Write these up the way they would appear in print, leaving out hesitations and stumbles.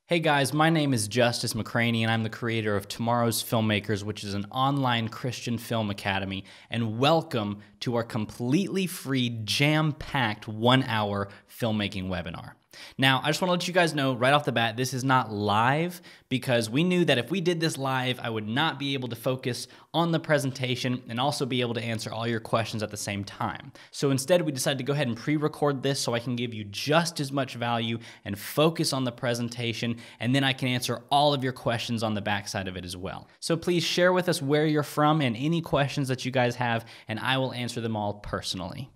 Hey guys, my name is Justice McCraney and I'm the creator of Tomorrow's Filmmakers, which is an online Christian film academy, and welcome to our completely free, jam-packed 1-hour filmmaking webinar. Now, I just want to let you guys know right off the bat, this is not live because we knew that if we did this live, I would not be able to focus on the presentation and also be able to answer all your questions at the same time. So instead, we decided to go ahead and pre-record this so I can give you just as much value and focus on the presentation, and then I can answer all of your questions on the backside of it as well. So please share with us where you're from and any questions that you guys have, and I will answer them all personally.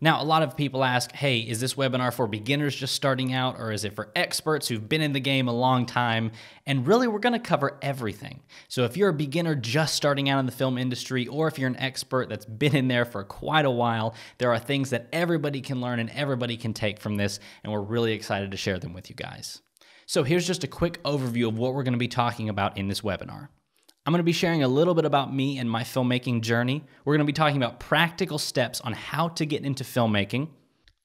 Now, a lot of people ask, hey, is this webinar for beginners just starting out, or is it for experts who've been in the game a long time? And really, we're gonna cover everything. So if you're a beginner just starting out in the film industry, or if you're an expert that's been in there for quite a while, there are things that everybody can learn and everybody can take from this, and we're really excited to share them with you guys. So here's just a quick overview of what we're gonna be talking about in this webinar. I'm going to be sharing a little bit about me and my filmmaking journey. We're going to be talking about practical steps on how to get into filmmaking.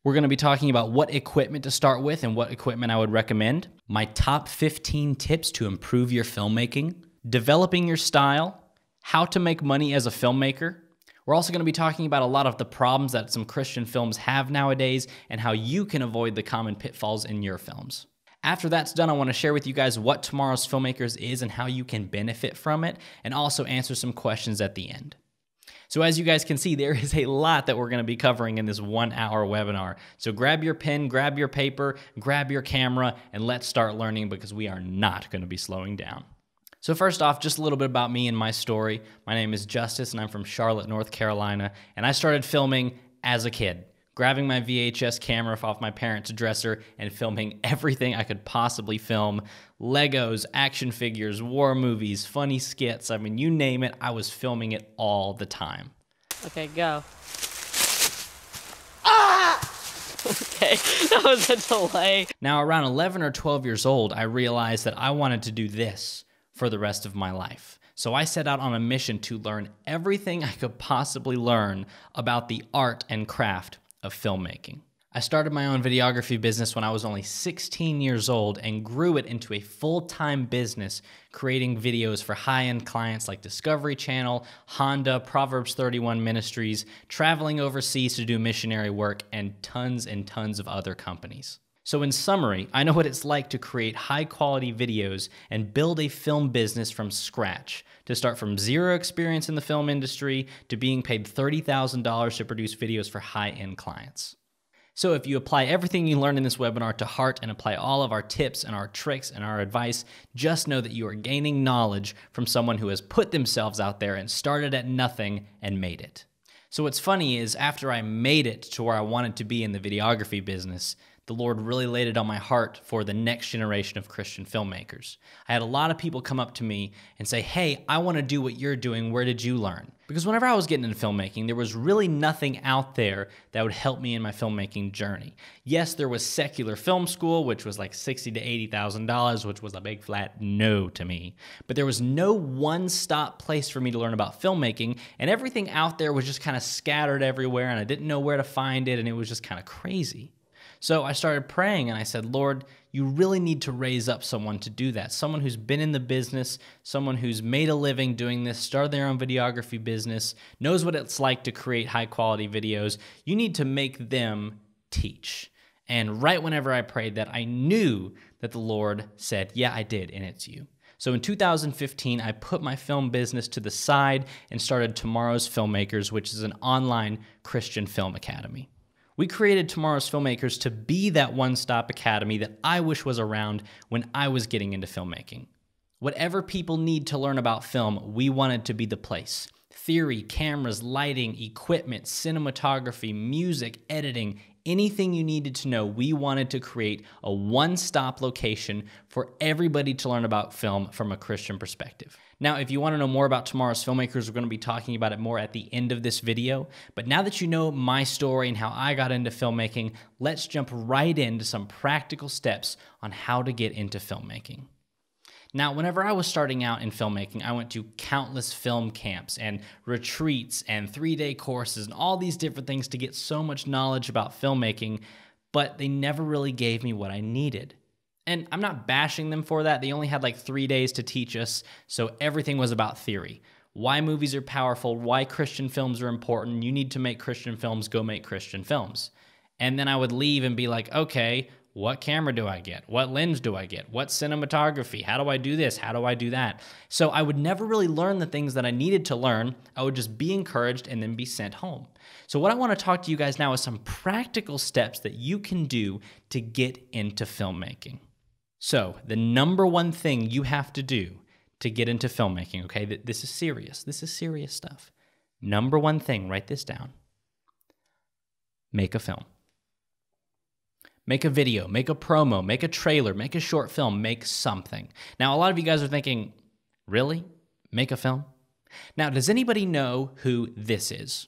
We're going to be talking about what equipment to start with and what equipment I would recommend. My top 15 tips to improve your filmmaking. Developing your style. How to make money as a filmmaker. We're also going to be talking about a lot of the problems that some Christian films have nowadays and how you can avoid the common pitfalls in your films. After that's done, I want to share with you guys what Tomorrow's Filmmakers is and how you can benefit from it, and also answer some questions at the end. So as you guys can see, there is a lot that we're going to be covering in this 1-hour webinar. So grab your pen, grab your paper, grab your camera, and let's start learning because we are not going to be slowing down. So first off, just a little bit about me and my story. My name is Justice, and I'm from Charlotte, North Carolina, and I started filming as a kid, grabbing my VHS camera off my parents' dresser and filming everything I could possibly film. Legos, action figures, war movies, funny skits. I mean, you name it, I was filming it all the time. Okay, go. Ah! Okay, that was a delay. Now, around 11 or 12 years old, I realized that I wanted to do this for the rest of my life. So I set out on a mission to learn everything I could possibly learn about the art and craft of filmmaking. I started my own videography business when I was only 16 years old and grew it into a full-time business, creating videos for high-end clients like Discovery Channel, Honda, Proverbs 31 Ministries, traveling overseas to do missionary work, and tons of other companies. So in summary, I know what it's like to create high-quality videos and build a film business from scratch, to start from zero experience in the film industry to being paid $30,000 to produce videos for high-end clients. So if you apply everything you learned in this webinar to heart and apply all of our tips and our tricks and our advice, just know that you are gaining knowledge from someone who has put themselves out there and started at nothing and made it. So what's funny is after I made it to where I wanted to be in the videography business, the Lord really laid it on my heart for the next generation of Christian filmmakers. I had a lot of people come up to me and say, hey, I want to do what you're doing. Where did you learn? Because whenever I was getting into filmmaking, there was really nothing out there that would help me in my filmmaking journey. Yes, there was secular film school, which was like $60,000 to $80,000, which was a big flat no to me. But there was no one-stop place for me to learn about filmmaking, and everything out there was just kind of scattered everywhere, and I didn't know where to find it, and it was just kind of crazy. So I started praying and I said, Lord, you really need to raise up someone to do that. Someone who's been in the business, someone who's made a living doing this, started their own videography business, knows what it's like to create high quality videos. You need to make them teach. And right whenever I prayed that, I knew that the Lord said, yeah, I did, and it's you. So in 2015, I put my film business to the side and started Tomorrow's Filmmakers, which is an online Christian film academy. We created Tomorrow's Filmmakers to be that one-stop academy that I wish was around when I was getting into filmmaking. Whatever people need to learn about film, we wanted to be the place. Theory, cameras, lighting, equipment, cinematography, music, editing, anything you needed to know, we wanted to create a one-stop location for everybody to learn about film from a Christian perspective. Now, if you want to know more about Tomorrow's Filmmakers, we're going to be talking about it more at the end of this video. But now that you know my story and how I got into filmmaking, let's jump right into some practical steps on how to get into filmmaking. Now, whenever I was starting out in filmmaking, I went to countless film camps and retreats and 3-day courses and all these different things to get so much knowledge about filmmaking, but they never really gave me what I needed. And I'm not bashing them for that. They only had like 3 days to teach us, so everything was about theory. Why movies are powerful, why Christian films are important. You need to make Christian films, go make Christian films. And then I would leave and be like, okay, what camera do I get? What lens do I get? What cinematography? How do I do this? How do I do that? So I would never really learn the things that I needed to learn. I would just be encouraged and then be sent home. So what I want to talk to you guys now is some practical steps that you can do to get into filmmaking. So the number one thing you have to do to get into filmmaking, okay, this is serious. This is serious stuff. Number one thing, write this down. Make a film. Make a video, make a promo, make a trailer, make a short film, make something. Now, a lot of you guys are thinking, really? Make a film? Now, does anybody know who this is?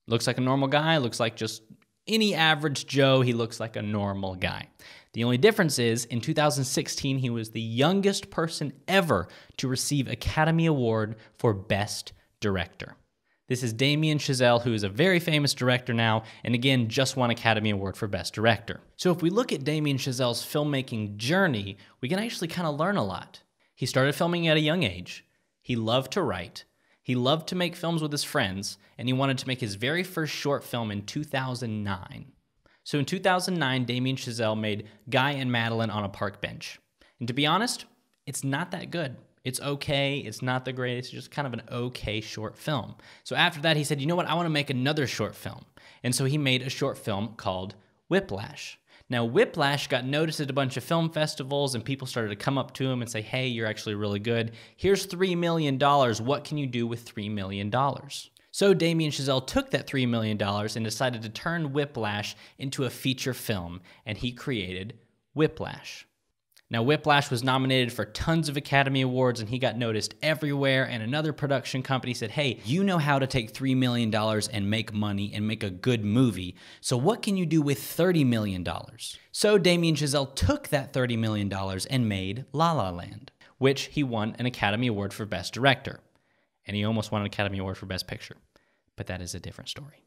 Looks like a normal guy, looks like just any average Joe. He looks like a normal guy. The only difference is, in 2016, he was the youngest person ever to receive Academy Award for Best Director. This is Damien Chazelle, who is a very famous director now, and again, just won Academy Award for Best Director. So if we look at Damien Chazelle's filmmaking journey, we can actually kind of learn a lot. He started filming at a young age. He loved to write. He loved to make films with his friends, and he wanted to make his very first short film in 2009. So in 2009, Damien Chazelle made Guy and Madeline on a Park Bench. And to be honest, it's not that good. It's okay, it's not the greatest, it's just kind of an okay short film. So after that, he said, you know what, I want to make another short film. And so he made a short film called Whiplash. Now, Whiplash got noticed at a bunch of film festivals, and people started to come up to him and say, hey, you're actually really good. Here's $3 million. What can you do with $3 million? So Damien Chazelle took that $3 million and decided to turn Whiplash into a feature film, and he created Whiplash. Now, Whiplash was nominated for tons of Academy Awards, and he got noticed everywhere, and another production company said, hey, you know how to take $3 million and make money and make a good movie, so what can you do with $30 million? So Damien Chazelle took that $30 million and made La La Land, which he won an Academy Award for Best Director, and he almost won an Academy Award for Best Picture, but that is a different story.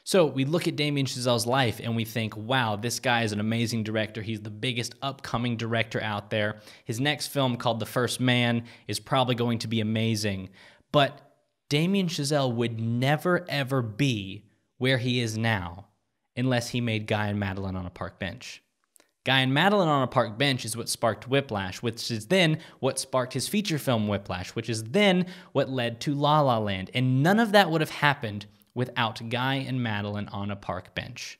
So we look at Damien Chazelle's life and we think, wow, this guy is an amazing director. He's the biggest upcoming director out there. His next film, called The First Man, is probably going to be amazing. But Damien Chazelle would never, ever be where he is now unless he made Guy and Madeline on a Park Bench. Guy and Madeline on a Park Bench is what sparked Whiplash, which is then what sparked his feature film Whiplash, which is then what led to La La Land. And none of that would have happened without Guy and Madeline on a Park Bench.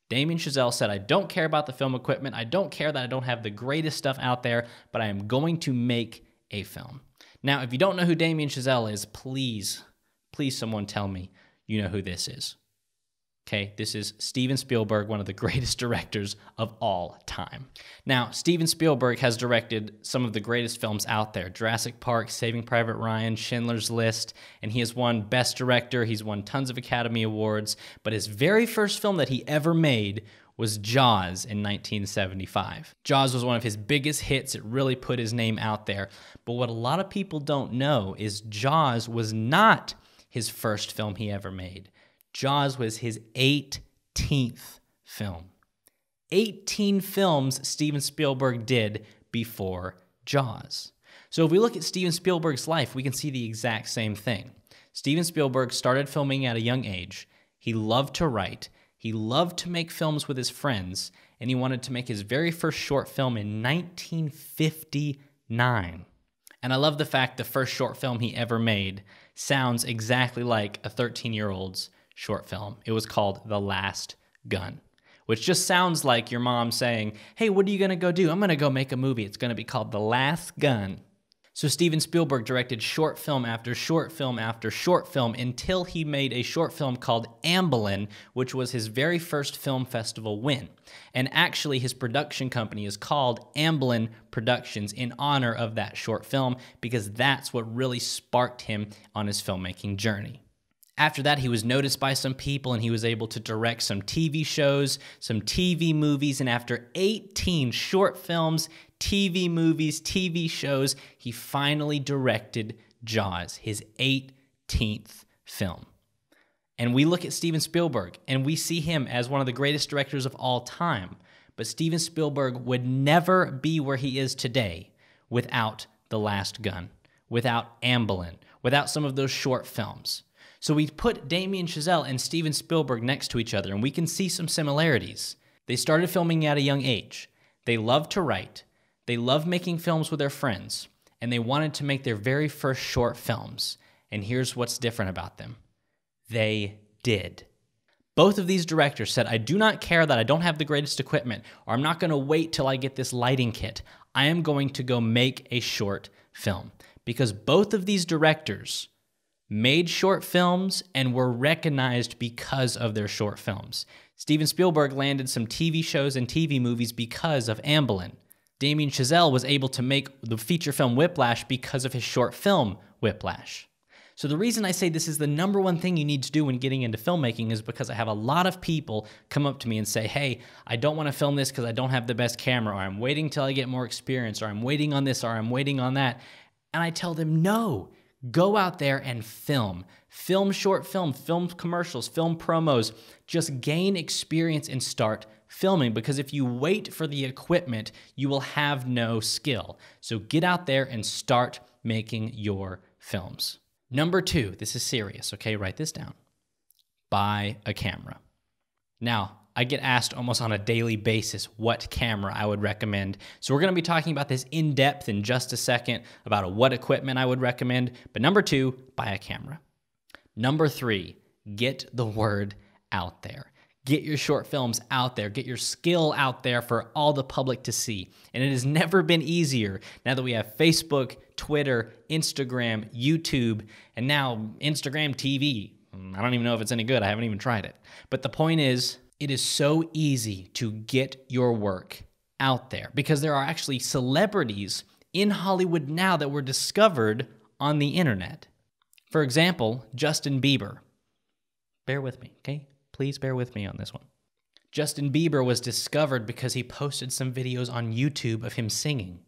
Damien Chazelle said, I don't care about the film equipment. I don't care that I don't have the greatest stuff out there, but I am going to make a film. Now, if you don't know who Damien Chazelle is, please someone tell me you know who this is. Okay, this is Steven Spielberg, one of the greatest directors of all time. Now, Steven Spielberg has directed some of the greatest films out there: Jurassic Park, Saving Private Ryan, Schindler's List, and he has won Best Director. He's won tons of Academy Awards, but his very first film that he ever made was Jaws in 1975. Jaws was one of his biggest hits. It really put his name out there. But what a lot of people don't know is Jaws was not his first film he ever made. Jaws was his 18th film. 18 films Steven Spielberg did before Jaws. So if we look at Steven Spielberg's life, we can see the exact same thing. Steven Spielberg started filming at a young age. He loved to write. He loved to make films with his friends, and he wanted to make his very first short film in 1959. And I love the fact the first short film he ever made sounds exactly like a 13-year-old's short film. It was called The Last Gun, which just sounds like your mom saying, hey, what are you going to go do? I'm going to go make a movie. It's going to be called The Last Gun. So Steven Spielberg directed short film after short film after short film until he made a short film called Amblin, which was his very first film festival win. And actually, his production company is called Amblin Productions in honor of that short film, because that's what really sparked him on his filmmaking journey. After that, he was noticed by some people, and he was able to direct some TV shows, some TV movies, and after 18 short films, TV movies, TV shows, he finally directed Jaws, his 18th film. And we look at Steven Spielberg, and we see him as one of the greatest directors of all time. but Steven Spielberg would never be where he is today without The Last Gun, without Amblin, without some of those short films. So we put Damien Chazelle and Steven Spielberg next to each other, and we can see some similarities. They started filming at a young age. They loved to write. They loved making films with their friends, and they wanted to make their very first short films. And here's what's different about them. They did. Both of these directors said, I do not care that I don't have the greatest equipment, or I'm not going to wait till I get this lighting kit. I am going to go make a short film. Because both of these directors made short films and were recognized because of their short films. Steven Spielberg landed some TV shows and TV movies because of Amblin. Damien Chazelle was able to make the feature film Whiplash because of his short film Whiplash. So the reason I say this is the number one thing you need to do when getting into filmmaking is because I have a lot of people come up to me and say, hey, I don't want to film this because I don't have the best camera, or I'm waiting till I get more experience, or I'm waiting on this, or I'm waiting on that. And I tell them, no, go out there and film. Film short film, film commercials, film promos. Just gain experience and start filming, because if you wait for the equipment, you will have no skill. So get out there and start making your films. Number 2, this is serious, okay? Write this down. Buy a camera. Now, I get asked almost on a daily basis what camera I would recommend. So we're going to be talking about this in depth in just a second about what equipment I would recommend. But number 2, buy a camera. Number 3, get the word out there. Get your short films out there. Get your skill out there for all the public to see. And it has never been easier now that we have Facebook, Twitter, Instagram, YouTube, and now Instagram TV. I don't even know if it's any good. I haven't even tried it. But the point is, it is so easy to get your work out there because there are actually celebrities in Hollywood now that were discovered on the internet. For example, Justin Bieber. Bear with me, okay? Please bear with me on this one. Justin Bieber was discovered because he posted some videos on YouTube of him singing.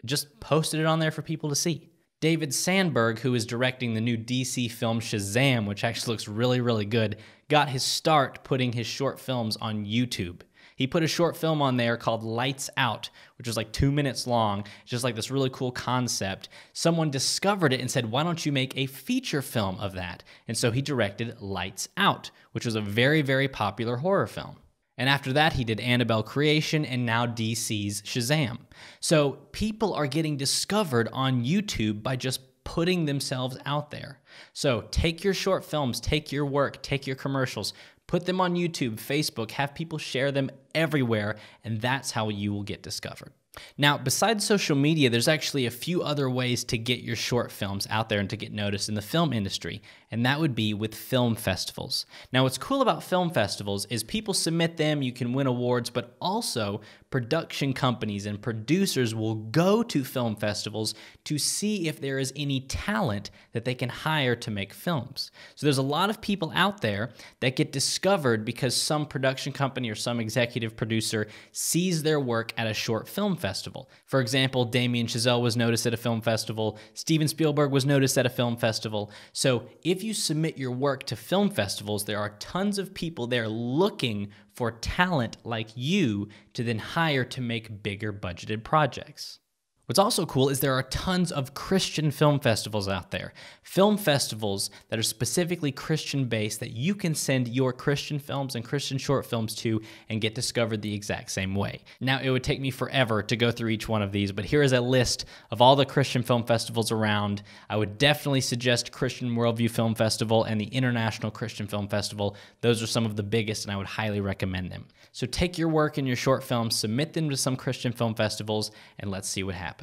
Just posted it on there for people to see. David Sandberg, who is directing the new DC film Shazam, which actually looks really, really good, got his start putting his short films on YouTube. He put a short film on there called Lights Out, which was like 2 minutes long, just like this really cool concept. Someone discovered it and said, why don't you make a feature film of that? And so he directed Lights Out, which was a very, very popular horror film. And after that, he did Annabelle Creation and now DC's Shazam. So people are getting discovered on YouTube by just putting themselves out there. So take your short films, take your work, take your commercials, put them on YouTube, Facebook, have people share them everywhere, and that's how you will get discovered. Now, besides social media, there's actually a few other ways to get your short films out there and to get noticed in the film industry, and that would be with film festivals. Now, what's cool about film festivals is people submit them, you can win awards, but also production companies and producers will go to film festivals to see if there is any talent that they can hire to make films. So there's a lot of people out there that get discovered because some production company or some executive producer sees their work at a short film festival. For example, Damien Chazelle was noticed at a film festival. Steven Spielberg was noticed at a film festival. So if you submit your work to film festivals, there are tons of people there looking for talent like you to then hire to make bigger budgeted projects. What's also cool is there are tons of Christian film festivals out there. Film festivals that are specifically Christian-based that you can send your Christian films and Christian short films to and get discovered the exact same way. Now, it would take me forever to go through each one of these, but here is a list of all the Christian film festivals around. I would definitely suggest Christian Worldview Film Festival and the International Christian Film Festival. Those are some of the biggest, and I would highly recommend them. So take your work and your short films, submit them to some Christian film festivals, and let's see what happens.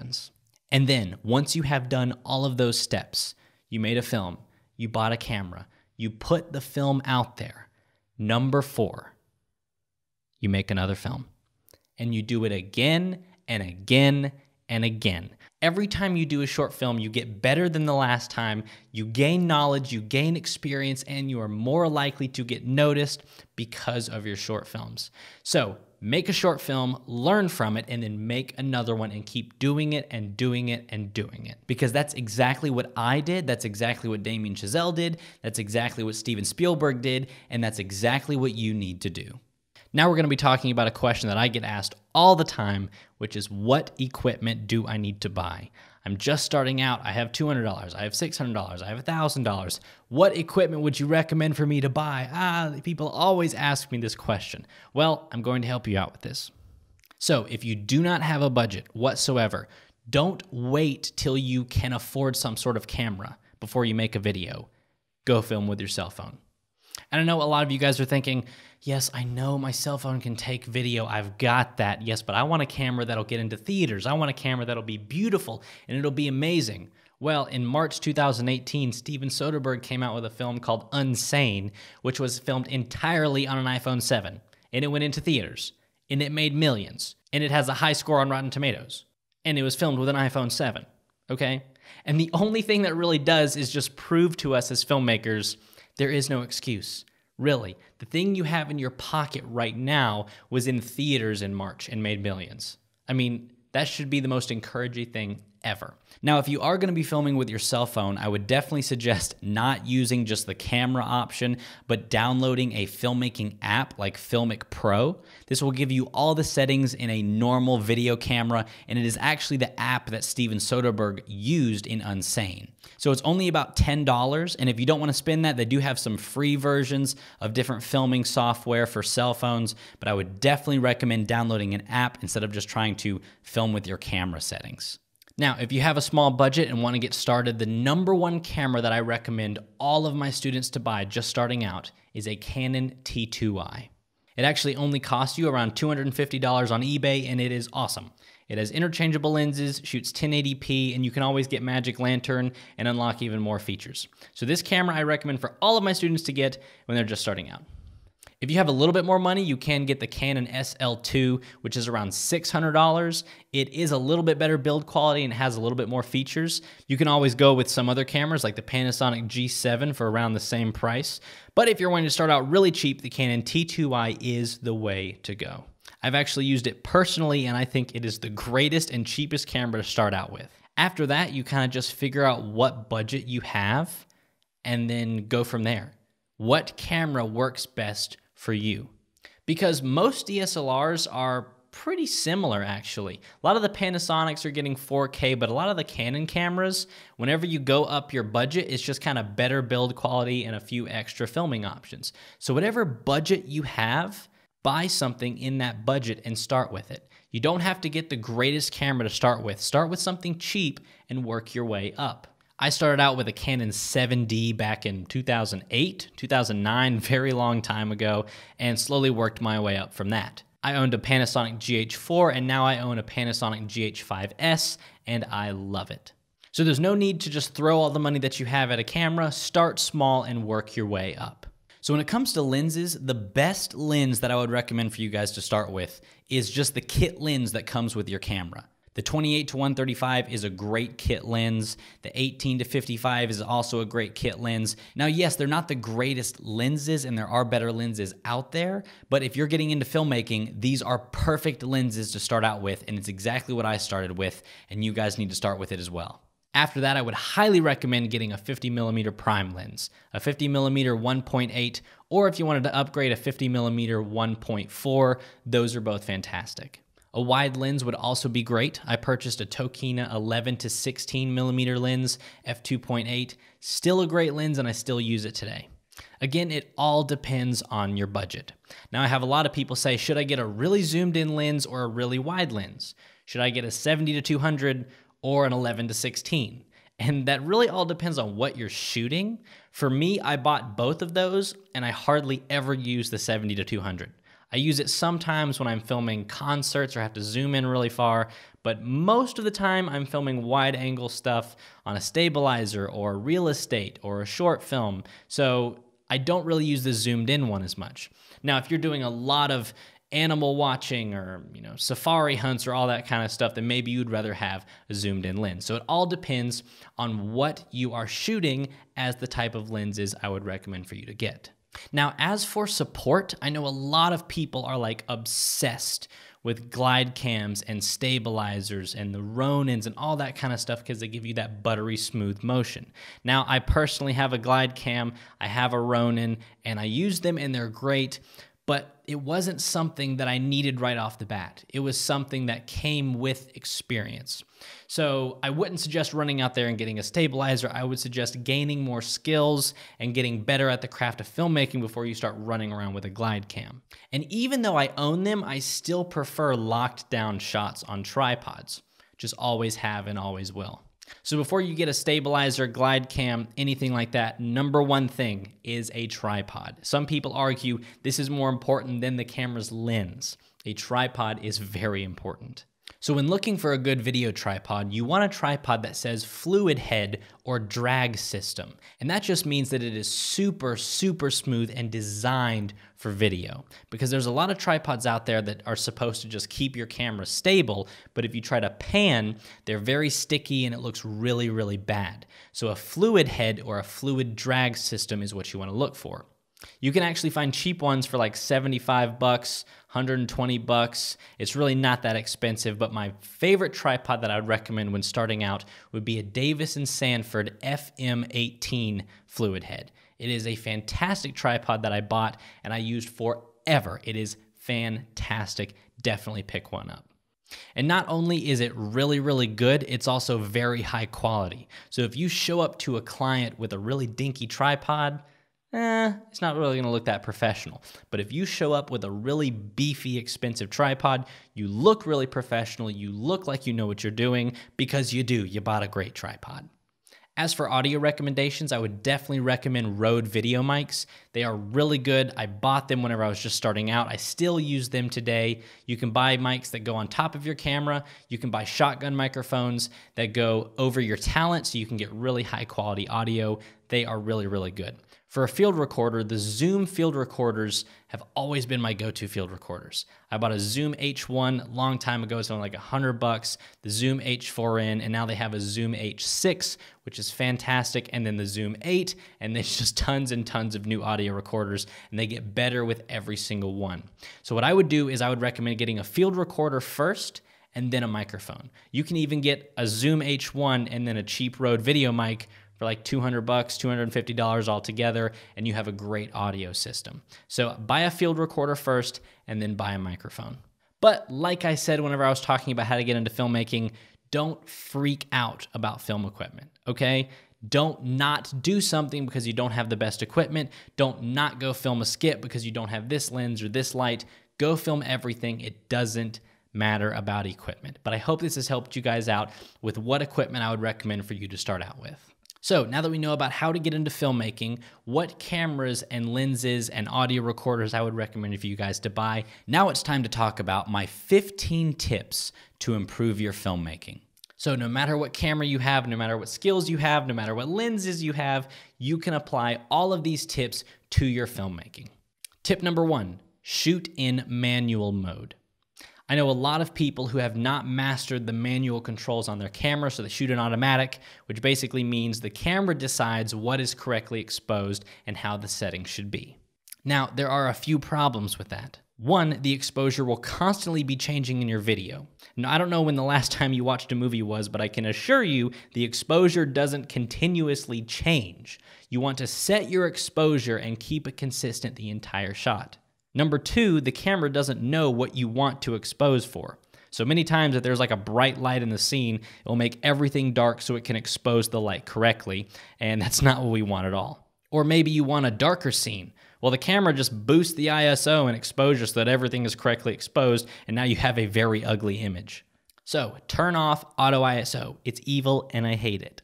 And then, once you have done all of those steps, you made a film, you bought a camera, you put the film out there. Number 4, you make another film. And you do it again and again and again. Every time you do a short film, you get better than the last time, you gain knowledge, you gain experience, and you are more likely to get noticed because of your short films. So, make a short film, learn from it, and then make another one and keep doing it and doing it and doing it. Because that's exactly what I did, that's exactly what Damien Chazelle did, that's exactly what Steven Spielberg did, and that's exactly what you need to do. Now we're going to be talking about a question that I get asked all the time, which is what equipment do I need to buy? I'm just starting out. I have $200. I have $600. I have $1,000. What equipment would you recommend for me to buy? People always ask me this question. Well, I'm going to help you out with this. So if you do not have a budget whatsoever, don't wait till you can afford some sort of camera before you make a video. Go film with your cell phone. And I know a lot of you guys are thinking, yes, I know my cell phone can take video. I've got that. Yes, but I want a camera that'll get into theaters. I want a camera that'll be beautiful and it'll be amazing. Well, in March 2018, Steven Soderbergh came out with a film called Unsane, which was filmed entirely on an iPhone 7. And it went into theaters. And it made millions. And it has a high score on Rotten Tomatoes. And it was filmed with an iPhone 7. Okay? And the only thing that really does is just prove to us as filmmakers there is no excuse. Really, the thing you have in your pocket right now was in theaters in March and made millions. I mean, that should be the most encouraging thing ever. Now, if you are going to be filming with your cell phone, I would definitely suggest not using just the camera option, but downloading a filmmaking app like Filmic Pro. This will give you all the settings in a normal video camera, and it is actually the app that Steven Soderbergh used in Unsane. So it's only about $10, and if you don't want to spend that, they do have some free versions of different filming software for cell phones, but I would definitely recommend downloading an app instead of just trying to film with your camera settings. Now, if you have a small budget and want to get started, the number one camera that I recommend all of my students to buy just starting out is a Canon T2i. It actually only costs you around $250 on eBay, and it is awesome. It has interchangeable lenses, shoots 1080p, and you can always get Magic Lantern and unlock even more features. So this camera I recommend for all of my students to get when they're just starting out. If you have a little bit more money, you can get the Canon SL2, which is around $600. It is a little bit better build quality and has a little bit more features. You can always go with some other cameras like the Panasonic G7 for around the same price. But if you're wanting to start out really cheap, the Canon T2i is the way to go. I've actually used it personally, and I think it is the greatest and cheapest camera to start out with. After that, you kind of just figure out what budget you have and then go from there. What camera works best for you? Because most DSLRs are pretty similar, actually. A lot of the Panasonics are getting 4K, but a lot of the Canon cameras, whenever you go up your budget, it's just kind of better build quality and a few extra filming options. So whatever budget you have, buy something in that budget and start with it. You don't have to get the greatest camera to start with. Start with something cheap and work your way up. I started out with a Canon 7D back in 2008, 2009, very long time ago, and slowly worked my way up from that. I owned a Panasonic GH4, and now I own a Panasonic GH5S, and I love it. So there's no need to just throw all the money that you have at a camera. Start small and work your way up. So when it comes to lenses, the best lens that I would recommend for you guys to start with is just the kit lens that comes with your camera. The 28-135 is a great kit lens. The 18-55 is also a great kit lens. Now, yes, they're not the greatest lenses, and there are better lenses out there, but if you're getting into filmmaking, these are perfect lenses to start out with, and it's exactly what I started with, and you guys need to start with it as well. After that, I would highly recommend getting a 50mm prime lens, a 50mm 1.8, or if you wanted to upgrade a 50mm 1.4, those are both fantastic. A wide lens would also be great. I purchased a Tokina 11 to 16mm lens, f2.8, still a great lens and I still use it today. Again, it all depends on your budget. Now I have a lot of people say, should I get a really zoomed in lens or a really wide lens? Should I get a 70 to 200 or an 11 to 16? And that really all depends on what you're shooting. For me, I bought both of those and I hardly ever use the 70 to 200. I use it sometimes when I'm filming concerts or have to zoom in really far, but most of the time I'm filming wide angle stuff on a stabilizer or real estate or a short film, so I don't really use the zoomed in one as much. Now, if you're doing a lot of animal watching or safari hunts or all that kind of stuff, then maybe you'd rather have a zoomed in lens. So it all depends on what you are shooting as the type of lenses I would recommend for you to get. Now, as for support, I know a lot of people are like obsessed with glide cams and stabilizers and the Ronins and all that kind of stuff because they give you that buttery smooth motion. Now, I personally have a glide cam, I have a Ronin, and I use them and they're great, but it wasn't something that I needed right off the bat. It was something that came with experience. So I wouldn't suggest running out there and getting a stabilizer. I would suggest gaining more skills and getting better at the craft of filmmaking before you start running around with a glide cam. And even though I own them, I still prefer locked down shots on tripods. Just always have and always will. So before you get a stabilizer, glide cam, anything like that, number one thing is a tripod. Some people argue this is more important than the camera's lens. A tripod is very important. So when looking for a good video tripod, you want a tripod that says fluid head or drag system. And that just means that it is super, super smooth and designed for video. Because there's a lot of tripods out there that are supposed to just keep your camera stable, but if you try to pan, they're very sticky and it looks really, really bad. So a fluid head or a fluid drag system is what you want to look for. You can actually find cheap ones for like 75 bucks, 120 bucks. It's really not that expensive, but my favorite tripod that I would recommend when starting out would be a Davis & Sanford FM18 fluid head. It is a fantastic tripod that I bought and I used forever. It is fantastic. Definitely pick one up. And not only is it really, really good, it's also very high quality. So if you show up to a client with a really dinky tripod, it's not really going to look that professional. But if you show up with a really beefy, expensive tripod, you look really professional, you look like you know what you're doing, because you do. You bought a great tripod. As for audio recommendations, I would definitely recommend Rode video mics. They are really good. I bought them whenever I was just starting out. I still use them today. You can buy mics that go on top of your camera. You can buy shotgun microphones that go over your talent so you can get really high quality audio. They are really, really good. For a field recorder, the Zoom field recorders have always been my go-to field recorders. I bought a Zoom H1 a long time ago. It's only like $100. The Zoom H4n, and now they have a Zoom H6, which is fantastic, and then the Zoom 8, and there's just tons and tons of new audio recorders, and they get better with every single one. So what I would do is I would recommend getting a field recorder first, and then a microphone. You can even get a Zoom H1 and then a cheap Rode video mic for like $200, $250 altogether, and you have a great audio system. So buy a field recorder first, and then buy a microphone. But like I said whenever I was talking about how to get into filmmaking, don't freak out about film equipment, okay? Don't not do something because you don't have the best equipment. Don't not go film a skit because you don't have this lens or this light. Go film everything. It doesn't matter about equipment. But I hope this has helped you guys out with what equipment I would recommend for you to start out with. So now that we know about how to get into filmmaking, what cameras and lenses and audio recorders I would recommend for you guys to buy, now it's time to talk about my 15 tips to improve your filmmaking. So no matter what camera you have, no matter what skills you have, no matter what lenses you have, you can apply all of these tips to your filmmaking. Tip number 1, shoot in manual mode. I know a lot of people who have not mastered the manual controls on their camera, so they shoot in automatic, which basically means the camera decides what is correctly exposed and how the settings should be. Now, there are a few problems with that. One, the exposure will constantly be changing in your video. Now, I don't know when the last time you watched a movie was, but I can assure you the exposure doesn't continuously change. You want to set your exposure and keep it consistent the entire shot. Number 2, the camera doesn't know what you want to expose for. So many times if there's like a bright light in the scene, it will make everything dark so it can expose the light correctly, and that's not what we want at all. Or maybe you want a darker scene. Well, the camera just boosts the ISO and exposure so that everything is correctly exposed, and now you have a very ugly image. So turn off auto ISO. It's evil and I hate it.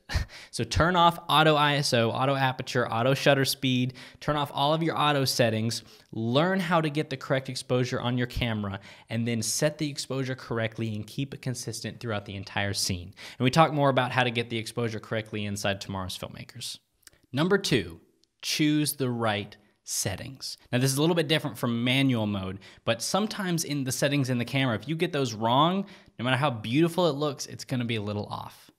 So turn off auto ISO, auto aperture, auto shutter speed, turn off all of your auto settings, learn how to get the correct exposure on your camera, and then set the exposure correctly and keep it consistent throughout the entire scene. And we talk more about how to get the exposure correctly inside Tomorrow's Filmmakers. Number 2, choose the right settings. Now this is a little bit different from manual mode, but sometimes in the settings in the camera, if you get those wrong, no matter how beautiful it looks, it's going to be a little off.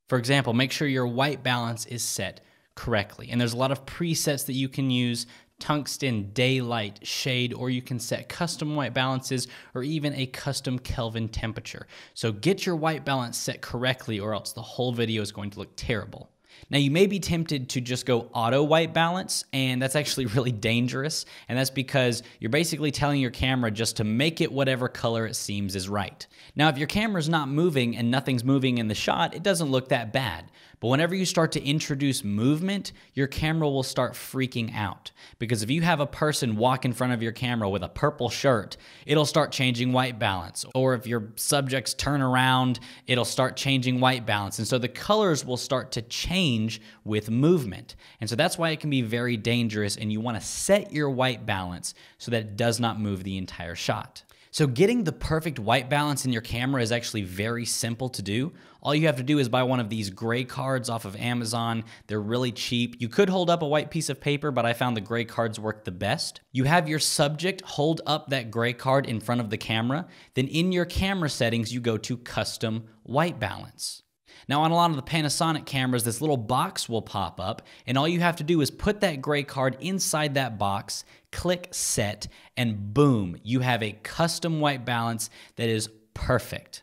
For example, make sure your white balance is set correctly. And there's a lot of presets that you can use: tungsten, daylight, shade, or you can set custom white balances or even a custom Kelvin temperature. So get your white balance set correctly or else the whole video is going to look terrible. Now, you may be tempted to just go auto white balance, and that's actually really dangerous. And that's because you're basically telling your camera just to make it whatever color it seems is right. Now, if your camera's not moving and nothing's moving in the shot, it doesn't look that bad. But whenever you start to introduce movement, your camera will start freaking out. Because if you have a person walk in front of your camera with a purple shirt, it'll start changing white balance. Or if your subjects turn around, it'll start changing white balance. And so the colors will start to change with movement. And so that's why it can be very dangerous, and you want to set your white balance so that it does not move the entire shot. So getting the perfect white balance in your camera is actually very simple to do. All you have to do is buy one of these gray cards off of Amazon. They're really cheap. You could hold up a white piece of paper, but I found the gray cards work the best. You have your subject hold up that gray card in front of the camera. Then in your camera settings, you go to custom white balance. Now, on a lot of the Panasonic cameras, this little box will pop up, and all you have to do is put that gray card inside that box, click set, and boom, you have a custom white balance that is perfect.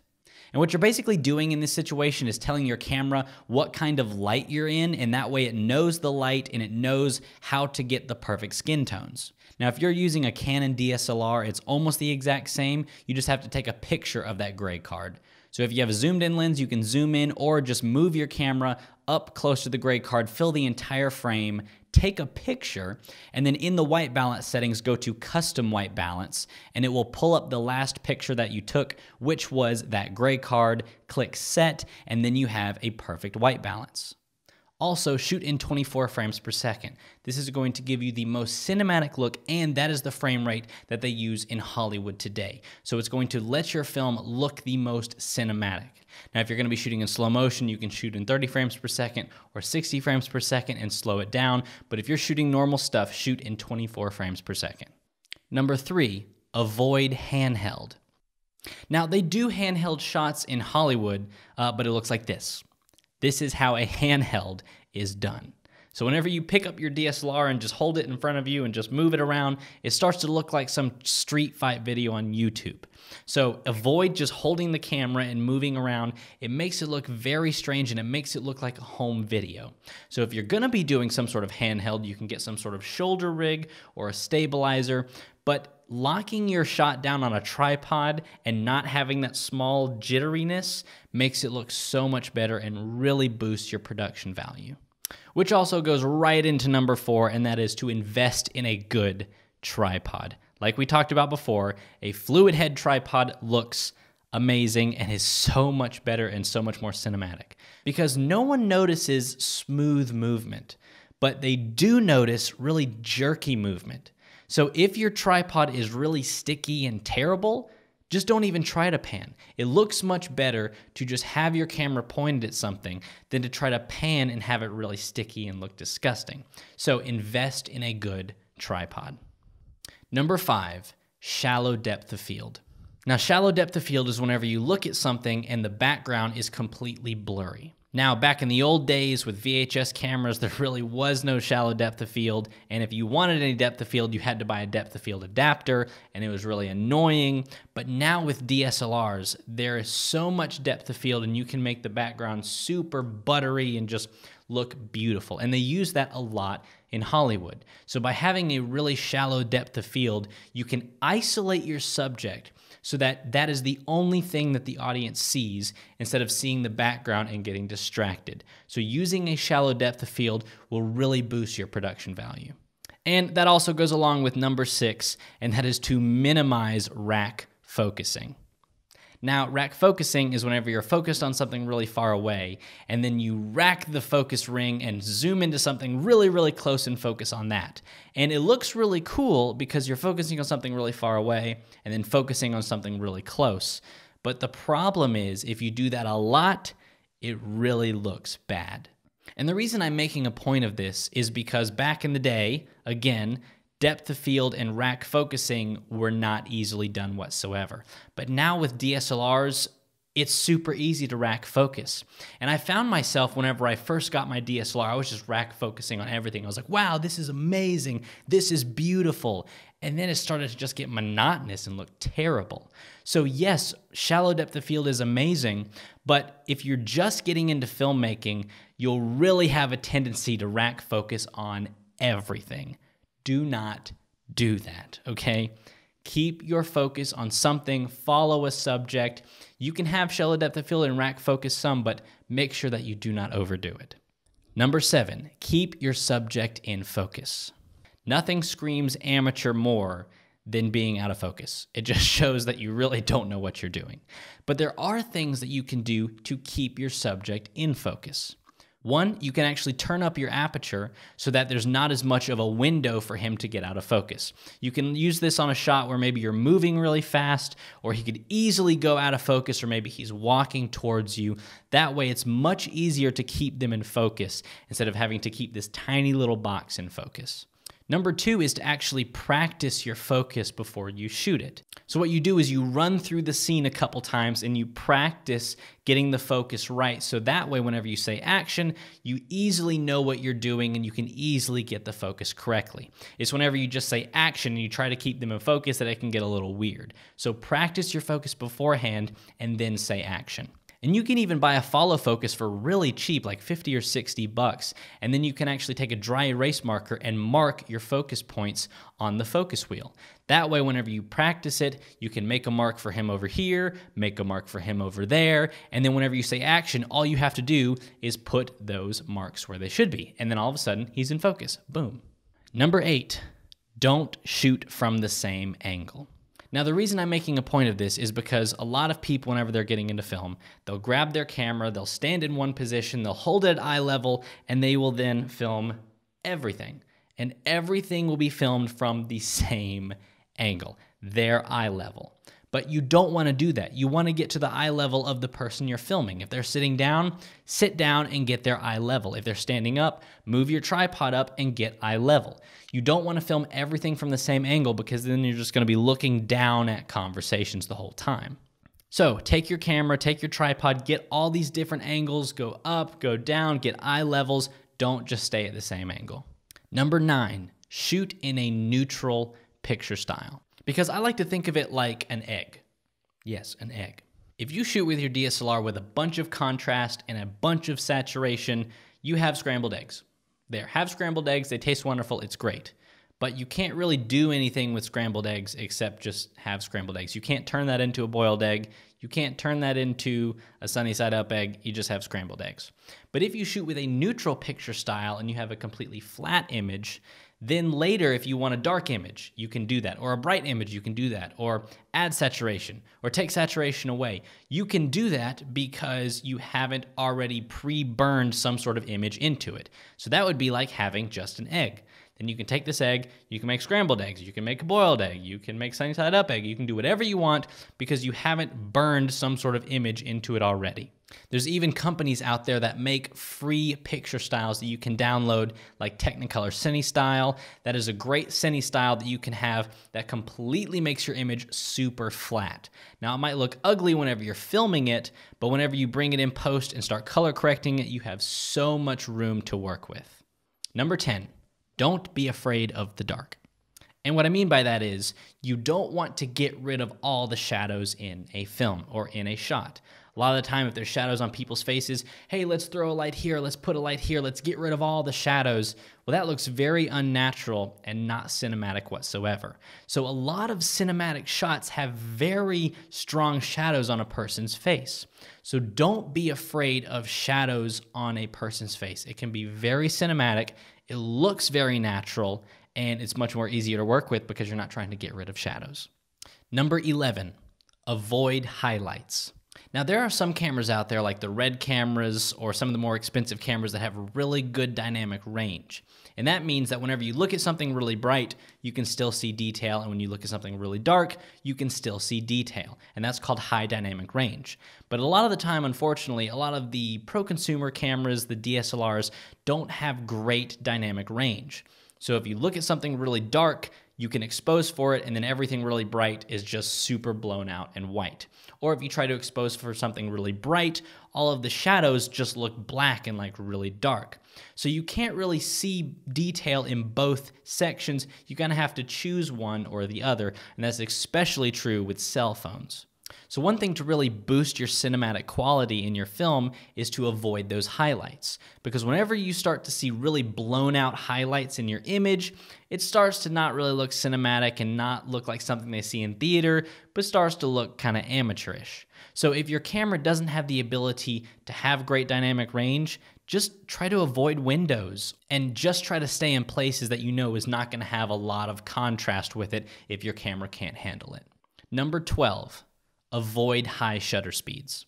And what you're basically doing in this situation is telling your camera what kind of light you're in, and that way it knows the light and it knows how to get the perfect skin tones. Now, if you're using a Canon DSLR, it's almost the exact same. You just have to take a picture of that gray card. So if you have a zoomed in lens, you can zoom in or just move your camera up close to the gray card, fill the entire frame, take a picture, and then in the white balance settings, go to custom white balance, and it will pull up the last picture that you took, which was that gray card, click set, and then you have a perfect white balance. Also, shoot in 24 frames per second. This is going to give you the most cinematic look, and that is the frame rate that they use in Hollywood today. So it's going to let your film look the most cinematic. Now, if you're going to be shooting in slow motion, you can shoot in 30 frames per second or 60 frames per second and slow it down. But if you're shooting normal stuff, shoot in 24 frames per second. Number 3, avoid handheld. Now, they do handheld shots in Hollywood, but it looks like this. This is how a handheld is done. So whenever you pick up your DSLR and just hold it in front of you and just move it around, it starts to look like some street fight video on YouTube. So avoid just holding the camera and moving around. It makes it look very strange, and it makes it look like a home video. So if you're gonna be doing some sort of handheld, you can get some sort of shoulder rig or a stabilizer, but locking your shot down on a tripod and not having that small jitteriness makes it look so much better and really boosts your production value. Which also goes right into number 4, and that is to invest in a good tripod. Like we talked about before, a fluid head tripod looks amazing and is so much better and so much more cinematic because no one notices smooth movement, but they do notice really jerky movement. So if your tripod is really sticky and terrible, just don't even try to pan. It looks much better to just have your camera pointed at something than to try to pan and have it really sticky and look disgusting. So invest in a good tripod. Number 5, shallow depth of field. Now, shallow depth of field is whenever you look at something and the background is completely blurry. Now, back in the old days with VHS cameras, there really was no shallow depth of field, and if you wanted any depth of field, you had to buy a depth of field adapter, and it was really annoying. But now with DSLRs, there is so much depth of field, and you can make the background super buttery and just look beautiful. And they use that a lot in Hollywood. So by having a really shallow depth of field, you can isolate your subject so that that is the only thing that the audience sees instead of seeing the background and getting distracted. So using a shallow depth of field will really boost your production value. And that also goes along with number 6, and that is to minimize rack focusing. Now, rack focusing is whenever you're focused on something really far away, and then you rack the focus ring and zoom into something really, really close and focus on that. And it looks really cool because you're focusing on something really far away and then focusing on something really close. But the problem is, if you do that a lot, it really looks bad. And the reason I'm making a point of this is because back in the day, again, depth of field and rack focusing were not easily done whatsoever. But now with DSLRs, it's super easy to rack focus. And I found myself, whenever I first got my DSLR, I was just rack focusing on everything. I was like, wow, this is amazing. This is beautiful. And then it started to just get monotonous and look terrible. So yes, shallow depth of field is amazing, but if you're just getting into filmmaking, you'll really have a tendency to rack focus on everything. Do not do that, okay? Keep your focus on something, follow a subject. You can have shallow depth of field and rack focus some, but make sure that you do not overdo it. Number 7, keep your subject in focus. Nothing screams amateur more than being out of focus. It just shows that you really don't know what you're doing. But there are things that you can do to keep your subject in focus. One, you can actually turn up your aperture so that there's not as much of a window for him to get out of focus. You can use this on a shot where maybe you're moving really fast, or he could easily go out of focus, or maybe he's walking towards you. That way it's much easier to keep them in focus instead of having to keep this tiny little box in focus. Number 2 is to actually practice your focus before you shoot it. So what you do is you run through the scene a couple times and you practice getting the focus right. So that way, whenever you say action, you easily know what you're doing and you can easily get the focus correctly. It's whenever you just say action and you try to keep them in focus that it can get a little weird. So practice your focus beforehand and then say action. And you can even buy a follow focus for really cheap, like 50 or 60 bucks. And then you can actually take a dry erase marker and mark your focus points on the focus wheel. That way, whenever you practice it, you can make a mark for him over here, make a mark for him over there. And then whenever you say action, all you have to do is put those marks where they should be. And then all of a sudden, he's in focus. Boom. Number 8, don't shoot from the same angle. Now, the reason I'm making a point of this is because a lot of people, whenever they're getting into film, they'll grab their camera, they'll stand in one position, they'll hold it at eye level, and they will then film everything. And everything will be filmed from the same angle, their eye level. But you don't want to do that. You want to get to the eye level of the person you're filming. If they're sitting down, sit down and get their eye level. If they're standing up, move your tripod up and get eye level. You don't want to film everything from the same angle because then you're just going to be looking down at conversations the whole time. So take your camera, take your tripod, get all these different angles, go up, go down, get eye levels. Don't just stay at the same angle. Number 9, shoot in a neutral picture style. Because I like to think of it like an egg. Yes, an egg. If you shoot with your DSLR with a bunch of contrast and a bunch of saturation, you have scrambled eggs. There, have scrambled eggs, they taste wonderful, it's great. But you can't really do anything with scrambled eggs except just have scrambled eggs. You can't turn that into a boiled egg. You can't turn that into a sunny side up egg. You just have scrambled eggs. But if you shoot with a neutral picture style and you have a completely flat image, then later, if you want a dark image, you can do that. Or a bright image, you can do that. Or add saturation, or take saturation away. You can do that because you haven't already pre-burned some sort of image into it. So that would be like having just an egg. Then you can take this egg, you can make scrambled eggs, you can make a boiled egg, you can make sunny side up egg, you can do whatever you want because you haven't burned some sort of image into it already. There's even companies out there that make free picture styles that you can download, like Technicolor Cine Style. That is a great Cine style that you can have that completely makes your image super flat. Now, it might look ugly whenever you're filming it, but whenever you bring it in post and start color correcting it, you have so much room to work with. Number 10. Don't be afraid of the dark. And what I mean by that is you don't want to get rid of all the shadows in a film or in a shot. A lot of the time, if there's shadows on people's faces, hey, let's throw a light here, let's put a light here, let's get rid of all the shadows. Well, that looks very unnatural and not cinematic whatsoever. So a lot of cinematic shots have very strong shadows on a person's face. So don't be afraid of shadows on a person's face. It can be very cinematic, it looks very natural, and it's much more easier to work with because you're not trying to get rid of shadows. Number 11, avoid highlights. Now, there are some cameras out there like the Red cameras or some of the more expensive cameras that have really good dynamic range. And that means that whenever you look at something really bright, you can still see detail. And when you look at something really dark, you can still see detail. And that's called high dynamic range. But a lot of the time, unfortunately, a lot of the pro-consumer cameras, the DSLRs, don't have great dynamic range. So if you look at something really dark, you can expose for it, and then everything really bright is just super blown out and white. Or if you try to expose for something really bright, all of the shadows just look black and like really dark. So you can't really see detail in both sections. You kind of have to choose one or the other, and that's especially true with cell phones. So one thing to really boost your cinematic quality in your film is to avoid those highlights. Because whenever you start to see really blown out highlights in your image, it starts to not really look cinematic and not look like something they see in theater, but starts to look kind of amateurish. So if your camera doesn't have the ability to have great dynamic range, just try to avoid windows and just try to stay in places that you know is not going to have a lot of contrast with it if your camera can't handle it. Number 12. Avoid high shutter speeds.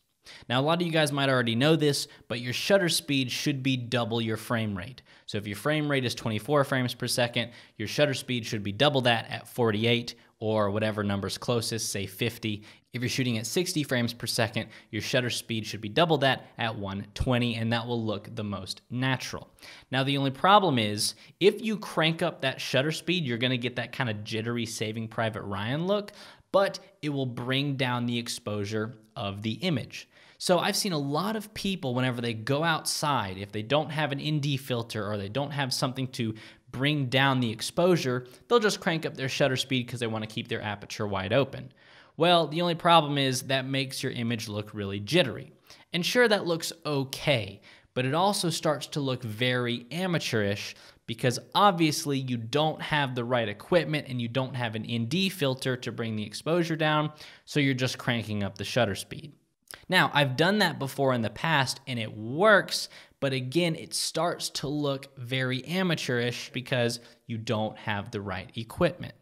Now, a lot of you guys might already know this, but your shutter speed should be double your frame rate. So if your frame rate is 24 frames per second, your shutter speed should be double that at 48 or whatever number's closest, say 50. If you're shooting at 60 frames per second, your shutter speed should be double that at 120, and that will look the most natural. Now, the only problem is if you crank up that shutter speed, you're going to get that kind of jittery Saving Private Ryan look, but it will bring down the exposure of the image. So I've seen a lot of people, whenever they go outside, if they don't have an ND filter or they don't have something to bring down the exposure, they'll just crank up their shutter speed because they want to keep their aperture wide open. Well, the only problem is that makes your image look really jittery. And sure, that looks okay, but it also starts to look very amateurish because obviously you don't have the right equipment and you don't have an ND filter to bring the exposure down, so you're just cranking up the shutter speed. Now, I've done that before in the past and it works, but again, it starts to look very amateurish because you don't have the right equipment.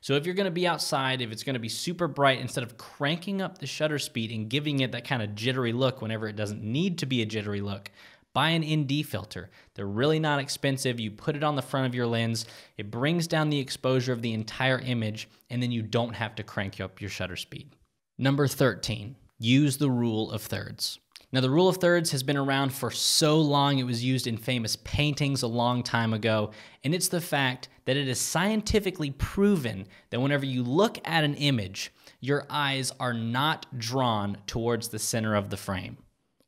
So if you're going to be outside, if it's going to be super bright, instead of cranking up the shutter speed and giving it that kind of jittery look whenever it doesn't need to be a jittery look, buy an ND filter. They're really not expensive. You put it on the front of your lens, it brings down the exposure of the entire image, and then you don't have to crank up your shutter speed. Number 13, use the rule of thirds. Now, the rule of thirds has been around for so long. It was used in famous paintings a long time ago, and it's the fact that it is scientifically proven that whenever you look at an image, your eyes are not drawn towards the center of the frame,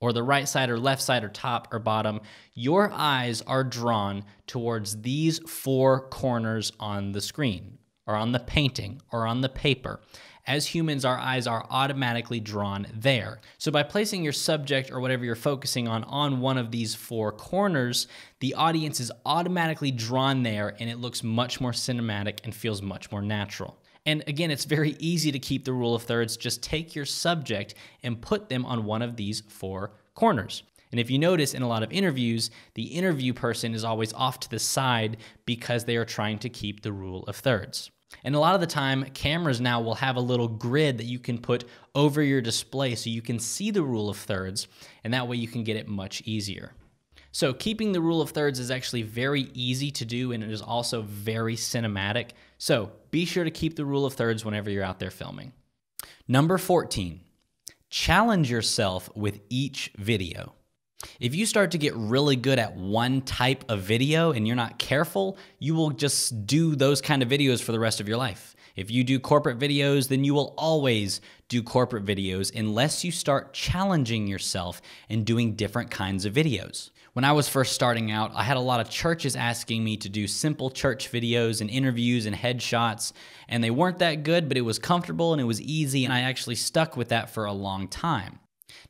or the right side or left side or top or bottom. Your eyes are drawn towards these four corners on the screen, or on the painting, or on the paper. As humans, our eyes are automatically drawn there. So by placing your subject or whatever you're focusing on one of these four corners, the audience is automatically drawn there, and it looks much more cinematic and feels much more natural. And again, it's very easy to keep the rule of thirds. Just take your subject and put them on one of these four corners. And if you notice in a lot of interviews, the interview person is always off to the side because they are trying to keep the rule of thirds. And a lot of the time, cameras now will have a little grid that you can put over your display so you can see the rule of thirds, and that way you can get it much easier. So keeping the rule of thirds is actually very easy to do, and it is also very cinematic. So be sure to keep the rule of thirds whenever you're out there filming. Number 14, challenge yourself with each video. If you start to get really good at one type of video and you're not careful, you will just do those kind of videos for the rest of your life. If you do corporate videos, then you will always do corporate videos unless you start challenging yourself and doing different kinds of videos. When I was first starting out, I had a lot of churches asking me to do simple church videos and interviews and headshots, and they weren't that good, but it was comfortable and it was easy, and I actually stuck with that for a long time.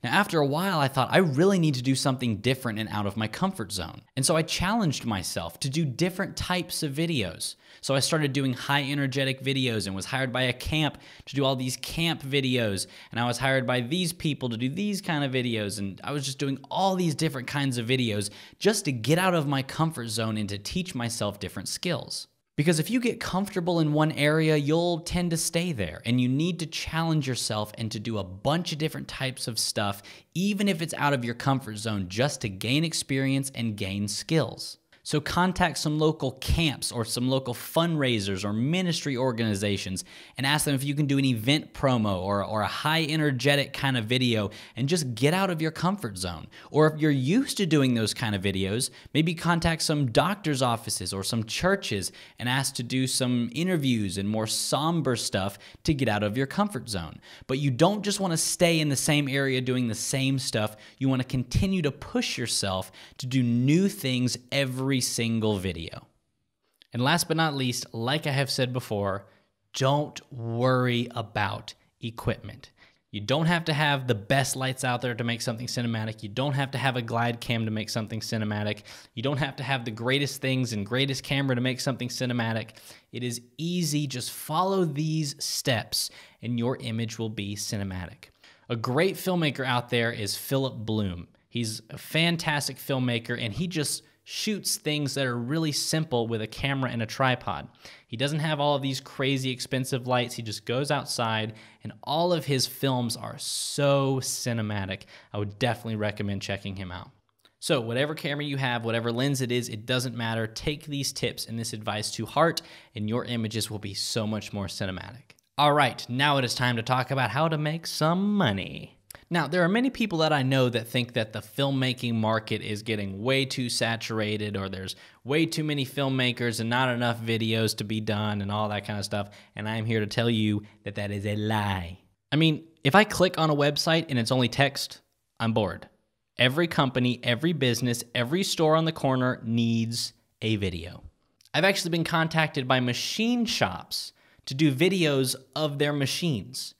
Now, after a while, I thought I really need to do something different and out of my comfort zone. And so I challenged myself to do different types of videos. So I started doing high energetic videos and was hired by a camp to do all these camp videos. And I was hired by these people to do these kind of videos. And I was just doing all these different kinds of videos just to get out of my comfort zone and to teach myself different skills. Because if you get comfortable in one area, you'll tend to stay there, and you need to challenge yourself and to do a bunch of different types of stuff, even if it's out of your comfort zone, just to gain experience and gain skills. So contact some local camps or some local fundraisers or ministry organizations and ask them if you can do an event promo or a high energetic kind of video, and just get out of your comfort zone. Or if you're used to doing those kind of videos, maybe contact some doctor's offices or some churches and ask to do some interviews and more somber stuff to get out of your comfort zone. But you don't just want to stay in the same area doing the same stuff. You want to continue to push yourself to do new things every single video. And last but not least, like I have said before, don't worry about equipment. You don't have to have the best lights out there to make something cinematic. You don't have to have a glide cam to make something cinematic. You don't have to have the greatest things and greatest camera to make something cinematic. It is easy. Just follow these steps and your image will be cinematic. A great filmmaker out there is Philip Bloom. He's a fantastic filmmaker, and he just shoots things that are really simple with a camera and a tripod. He doesn't have all of these crazy expensive lights. He just goes outside, and all of his films are so cinematic. I would definitely recommend checking him out. So whatever camera you have, whatever lens it is, it doesn't matter. Take these tips and this advice to heart, and your images will be so much more cinematic. All right, now it is time to talk about how to make some money. Now, there are many people that I know that think that the filmmaking market is getting way too saturated, or there's way too many filmmakers and not enough videos to be done and all that kind of stuff, and I'm here to tell you that that is a lie. I mean, if I click on a website and it's only text, I'm bored. Every company, every business, every store on the corner needs a video. I've actually been contacted by machine shops to do videos of their machines.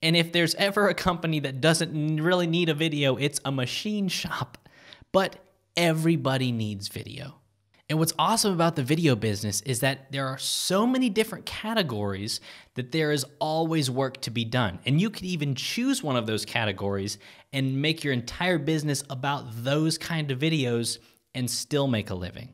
And if there's ever a company that doesn't really need a video, it's a machine shop. But everybody needs video. And what's awesome about the video business is that there are so many different categories that there is always work to be done. And you could even choose one of those categories and make your entire business about those kind of videos and still make a living.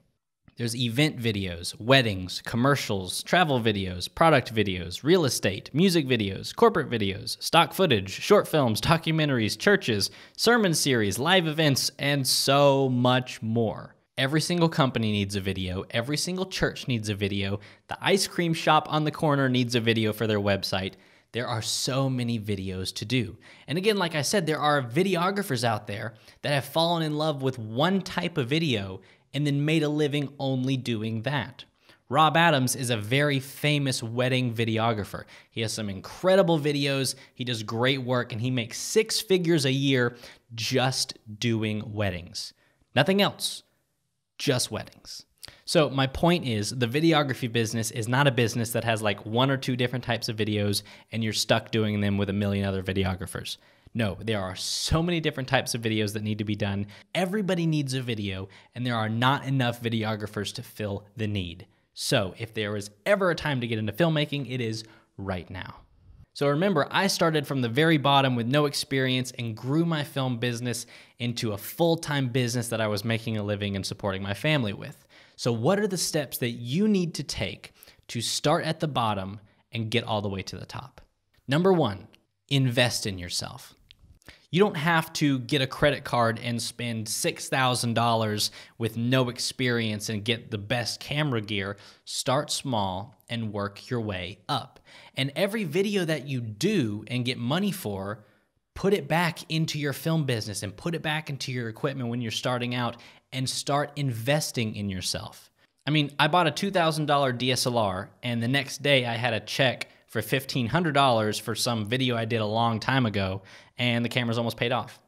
There's event videos, weddings, commercials, travel videos, product videos, real estate, music videos, corporate videos, stock footage, short films, documentaries, churches, sermon series, live events, and so much more. Every single company needs a video. Every single church needs a video. The ice cream shop on the corner needs a video for their website. There are so many videos to do. And again, like I said, there are videographers out there that have fallen in love with one type of video and then made a living only doing that. Rob Adams is a very famous wedding videographer. He has some incredible videos, he does great work, and he makes 6 figures a year just doing weddings. Nothing else, just weddings. So my point is, the videography business is not a business that has like 1 or 2 different types of videos and you're stuck doing them with a million other videographers. No, there are so many different types of videos that need to be done. Everybody needs a video, and there are not enough videographers to fill the need. So if there was ever a time to get into filmmaking, it is right now. So remember, I started from the very bottom with no experience and grew my film business into a full-time business that I was making a living and supporting my family with. So what are the steps that you need to take to start at the bottom and get all the way to the top? Number 1, invest in yourself. You don't have to get a credit card and spend $6,000 with no experience and get the best camera gear. Start small and work your way up. And every video that you do and get money for, put it back into your film business and put it back into your equipment when you're starting out and start investing in yourself. I mean, I bought a $2,000 DSLR and the next day I had a check for $1,500 for some video I did a long time ago, and the camera's almost paid off.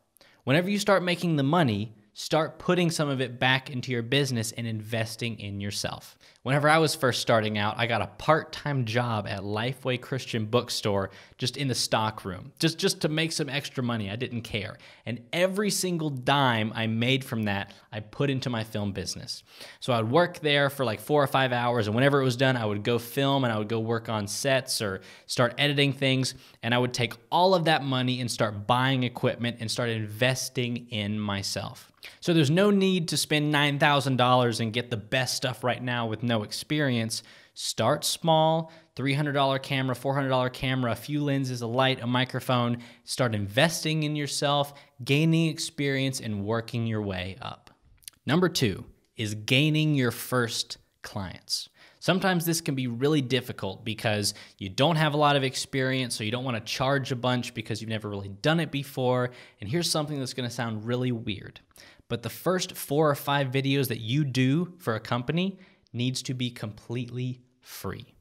Whenever you start making the money, start putting some of it back into your business and investing in yourself. Whenever I was first starting out, I got a part-time job at Lifeway Christian Bookstore just in the stock room, just to make some extra money. I didn't care. And every single dime I made from that, I put into my film business. So I would work there for like 4 or 5 hours, and whenever it was done, I would go film and I would go work on sets or start editing things, and I would take all of that money and start buying equipment and start investing in myself. So there's no need to spend $9,000 and get the best stuff right now with no experience. Start small, $300 camera, $400 camera, a few lenses, a light, a microphone. Start investing in yourself, gaining experience, and working your way up. Number 2, is gaining your first clients. Sometimes this can be really difficult because you don't have a lot of experience, so you don't want to charge a bunch because you've never really done it before. And here's something that's going to sound really weird. But the first 4 or 5 videos that you do for a company needs to be completely free.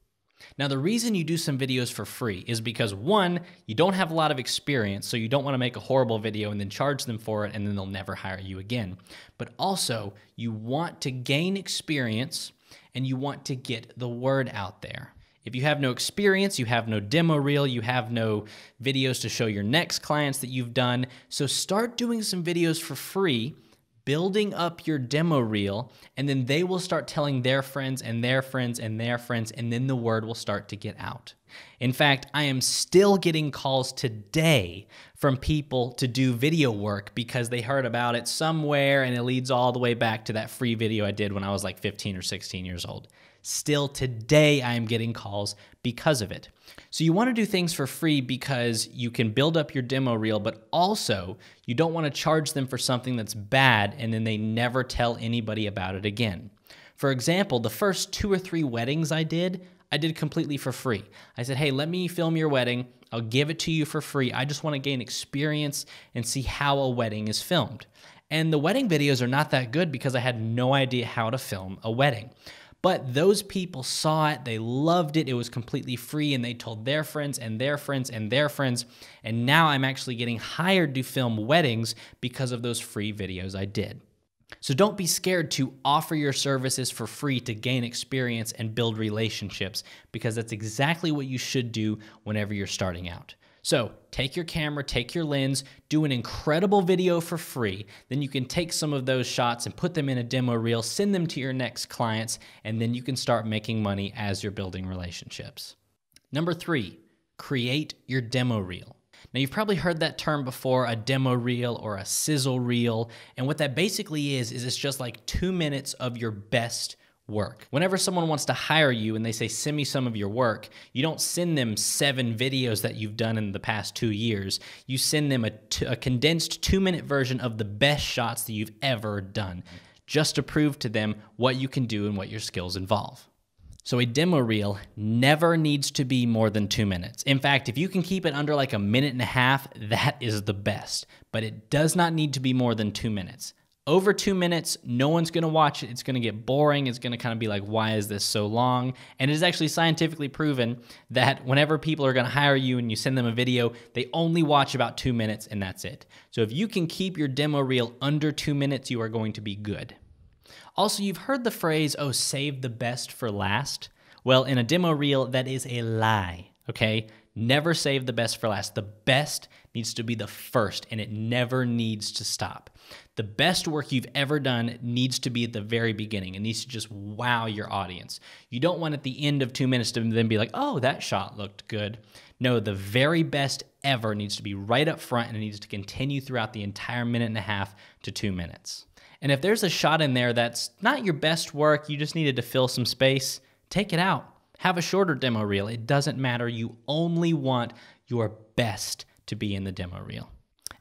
Now, the reason you do some videos for free is because, one, you don't have a lot of experience, so you don't want to make a horrible video and then charge them for it, and then they'll never hire you again. But also, you want to gain experience, and you want to get the word out there. If you have no experience, you have no demo reel, you have no videos to show your next clients that you've done, so start doing some videos for free, building up your demo reel, and then they will start telling their friends and their friends and their friends, and then the word will start to get out. In fact, I am still getting calls today from people to do video work because they heard about it somewhere, and it leads all the way back to that free video I did when I was like 15 or 16 years old. Still today, I am getting calls because of it. So you want to do things for free because you can build up your demo reel, but also you don't want to charge them for something that's bad and then they never tell anybody about it again. For example, the first 2 or 3 weddings I did completely for free. I said, hey, let me film your wedding. I'll give it to you for free. I just want to gain experience and see how a wedding is filmed. And the wedding videos are not that good because I had no idea how to film a wedding. But those people saw it, they loved it, it was completely free, and they told their friends and their friends and their friends, and now I'm actually getting hired to film weddings because of those free videos I did. So don't be scared to offer your services for free to gain experience and build relationships, because that's exactly what you should do whenever you're starting out. So take your camera, take your lens, do an incredible video for free. Then you can take some of those shots and put them in a demo reel, send them to your next clients, and then you can start making money as you're building relationships. Number 3, create your demo reel. Now, you've probably heard that term before, a demo reel or a sizzle reel. And what that basically is it's just like 2 minutes of your best work. Whenever someone wants to hire you and they say, send me some of your work, you don't send them 7 videos that you've done in the past 2 years. You send them a condensed 2-minute version of the best shots that you've ever done, just to prove to them what you can do and what your skills involve. So a demo reel never needs to be more than 2 minutes. In fact, if you can keep it under like 1.5 minutes, that is the best. But it does not need to be more than 2 minutes. Over 2 minutes, no one's going to watch it. It's going to get boring. It's going to kind of be like, why is this so long? And it is actually scientifically proven that whenever people are going to hire you and you send them a video, they only watch about 2 minutes and that's it. So if you can keep your demo reel under 2 minutes, you are going to be good. Also, you've heard the phrase, oh, save the best for last. Well, in a demo reel, that is a lie, okay? Never save the best for last. The best needs to be the first, and it never needs to stop. The best work you've ever done needs to be at the very beginning. It needs to just wow your audience. You don't want at the end of 2 minutes to then be like, oh, that shot looked good. No, the very best ever needs to be right up front, and it needs to continue throughout the entire 1.5 to 2 minutes. And if there's a shot in there that's not your best work, you just needed to fill some space, take it out. Have a shorter demo reel. It doesn't matter. You only want your best to be in the demo reel.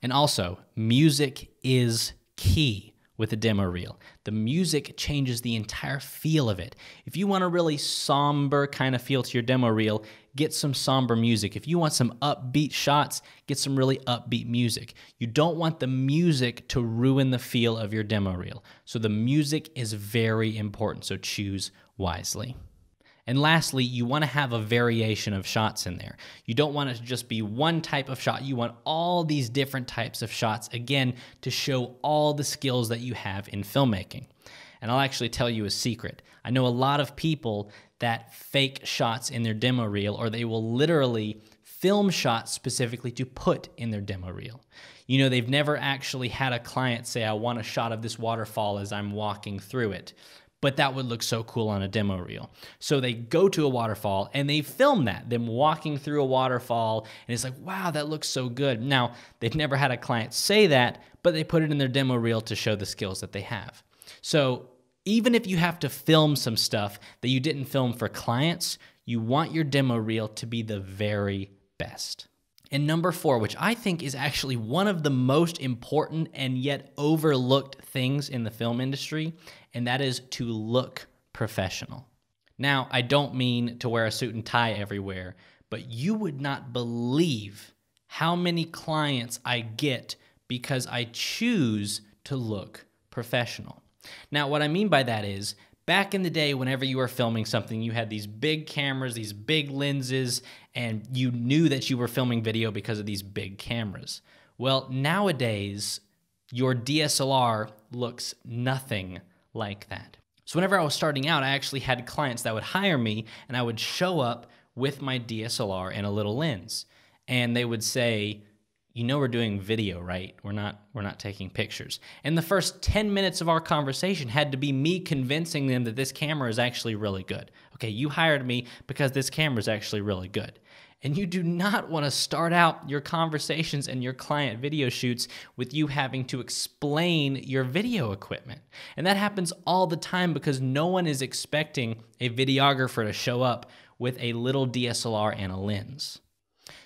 And also, music is key with a demo reel. The music changes the entire feel of it. If you want a really somber kind of feel to your demo reel, get some somber music. If you want some upbeat shots, get some really upbeat music. You don't want the music to ruin the feel of your demo reel. So the music is very important, so choose wisely. And lastly, you want to have a variation of shots in there. You don't want it to just be one type of shot. You want all these different types of shots, again, to show all the skills that you have in filmmaking. And I'll actually tell you a secret. I know a lot of people that fake shots in their demo reel, or they will literally film shots specifically to put in their demo reel. You know, they've never actually had a client say, I want a shot of this waterfall as I'm walking through it. But that would look so cool on a demo reel. So they go to a waterfall and they film that, them walking through a waterfall, and it's like, wow, that looks so good. Now, they've never had a client say that, but they put it in their demo reel to show the skills that they have. So even if you have to film some stuff that you didn't film for clients, you want your demo reel to be the very best. And number 4, which I think is actually one of the most important and yet overlooked things in the film industry, and that is to look professional. Now, I don't mean to wear a suit and tie everywhere, but you would not believe how many clients I get because I choose to look professional. Now, what I mean by that is, back in the day, whenever you were filming something, you had these big cameras, these big lenses, and you knew that you were filming video because of these big cameras. Well, nowadays, your DSLR looks nothing like that. So whenever I was starting out, I actually had clients that would hire me, and I would show up with my DSLR and a little lens. And they would say, you know we're doing video, right? We're not taking pictures. And the first 10 minutes of our conversation had to be me convincing them that this camera is actually really good. Okay, you hired me because this camera is actually really good. And you do not want to start out your conversations and your client video shoots with you having to explain your video equipment. And that happens all the time because no one is expecting a videographer to show up with a little DSLR and a lens.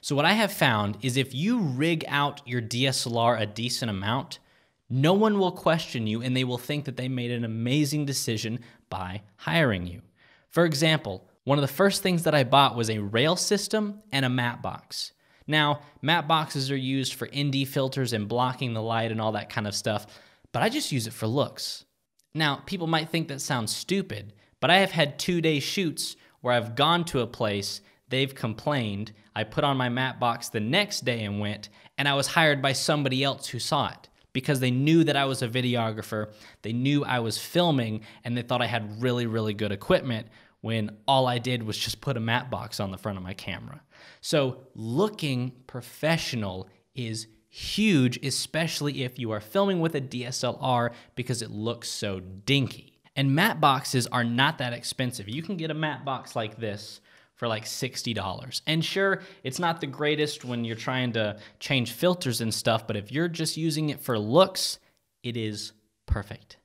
So what I have found is if you rig out your DSLR a decent amount, no one will question you and they will think that they made an amazing decision by hiring you. For example, one of the first things that I bought was a rail system and a matte box. Now, matte boxes are used for ND filters and blocking the light and all that kind of stuff, but I just use it for looks. Now, people might think that sounds stupid, but I have had 2-day shoots where I've gone to a place, they've complained, I put on my matte box the next day and went, and I was hired by somebody else who saw it because they knew that I was a videographer, they knew I was filming, and they thought I had really, really good equipment when all I did was just put a matte box on the front of my camera. So looking professional is huge, especially if you are filming with a DSLR because it looks so dinky. And matte boxes are not that expensive. You can get a matte box like this for like $60. And sure, it's not the greatest when you're trying to change filters and stuff, but if you're just using it for looks, it is perfect.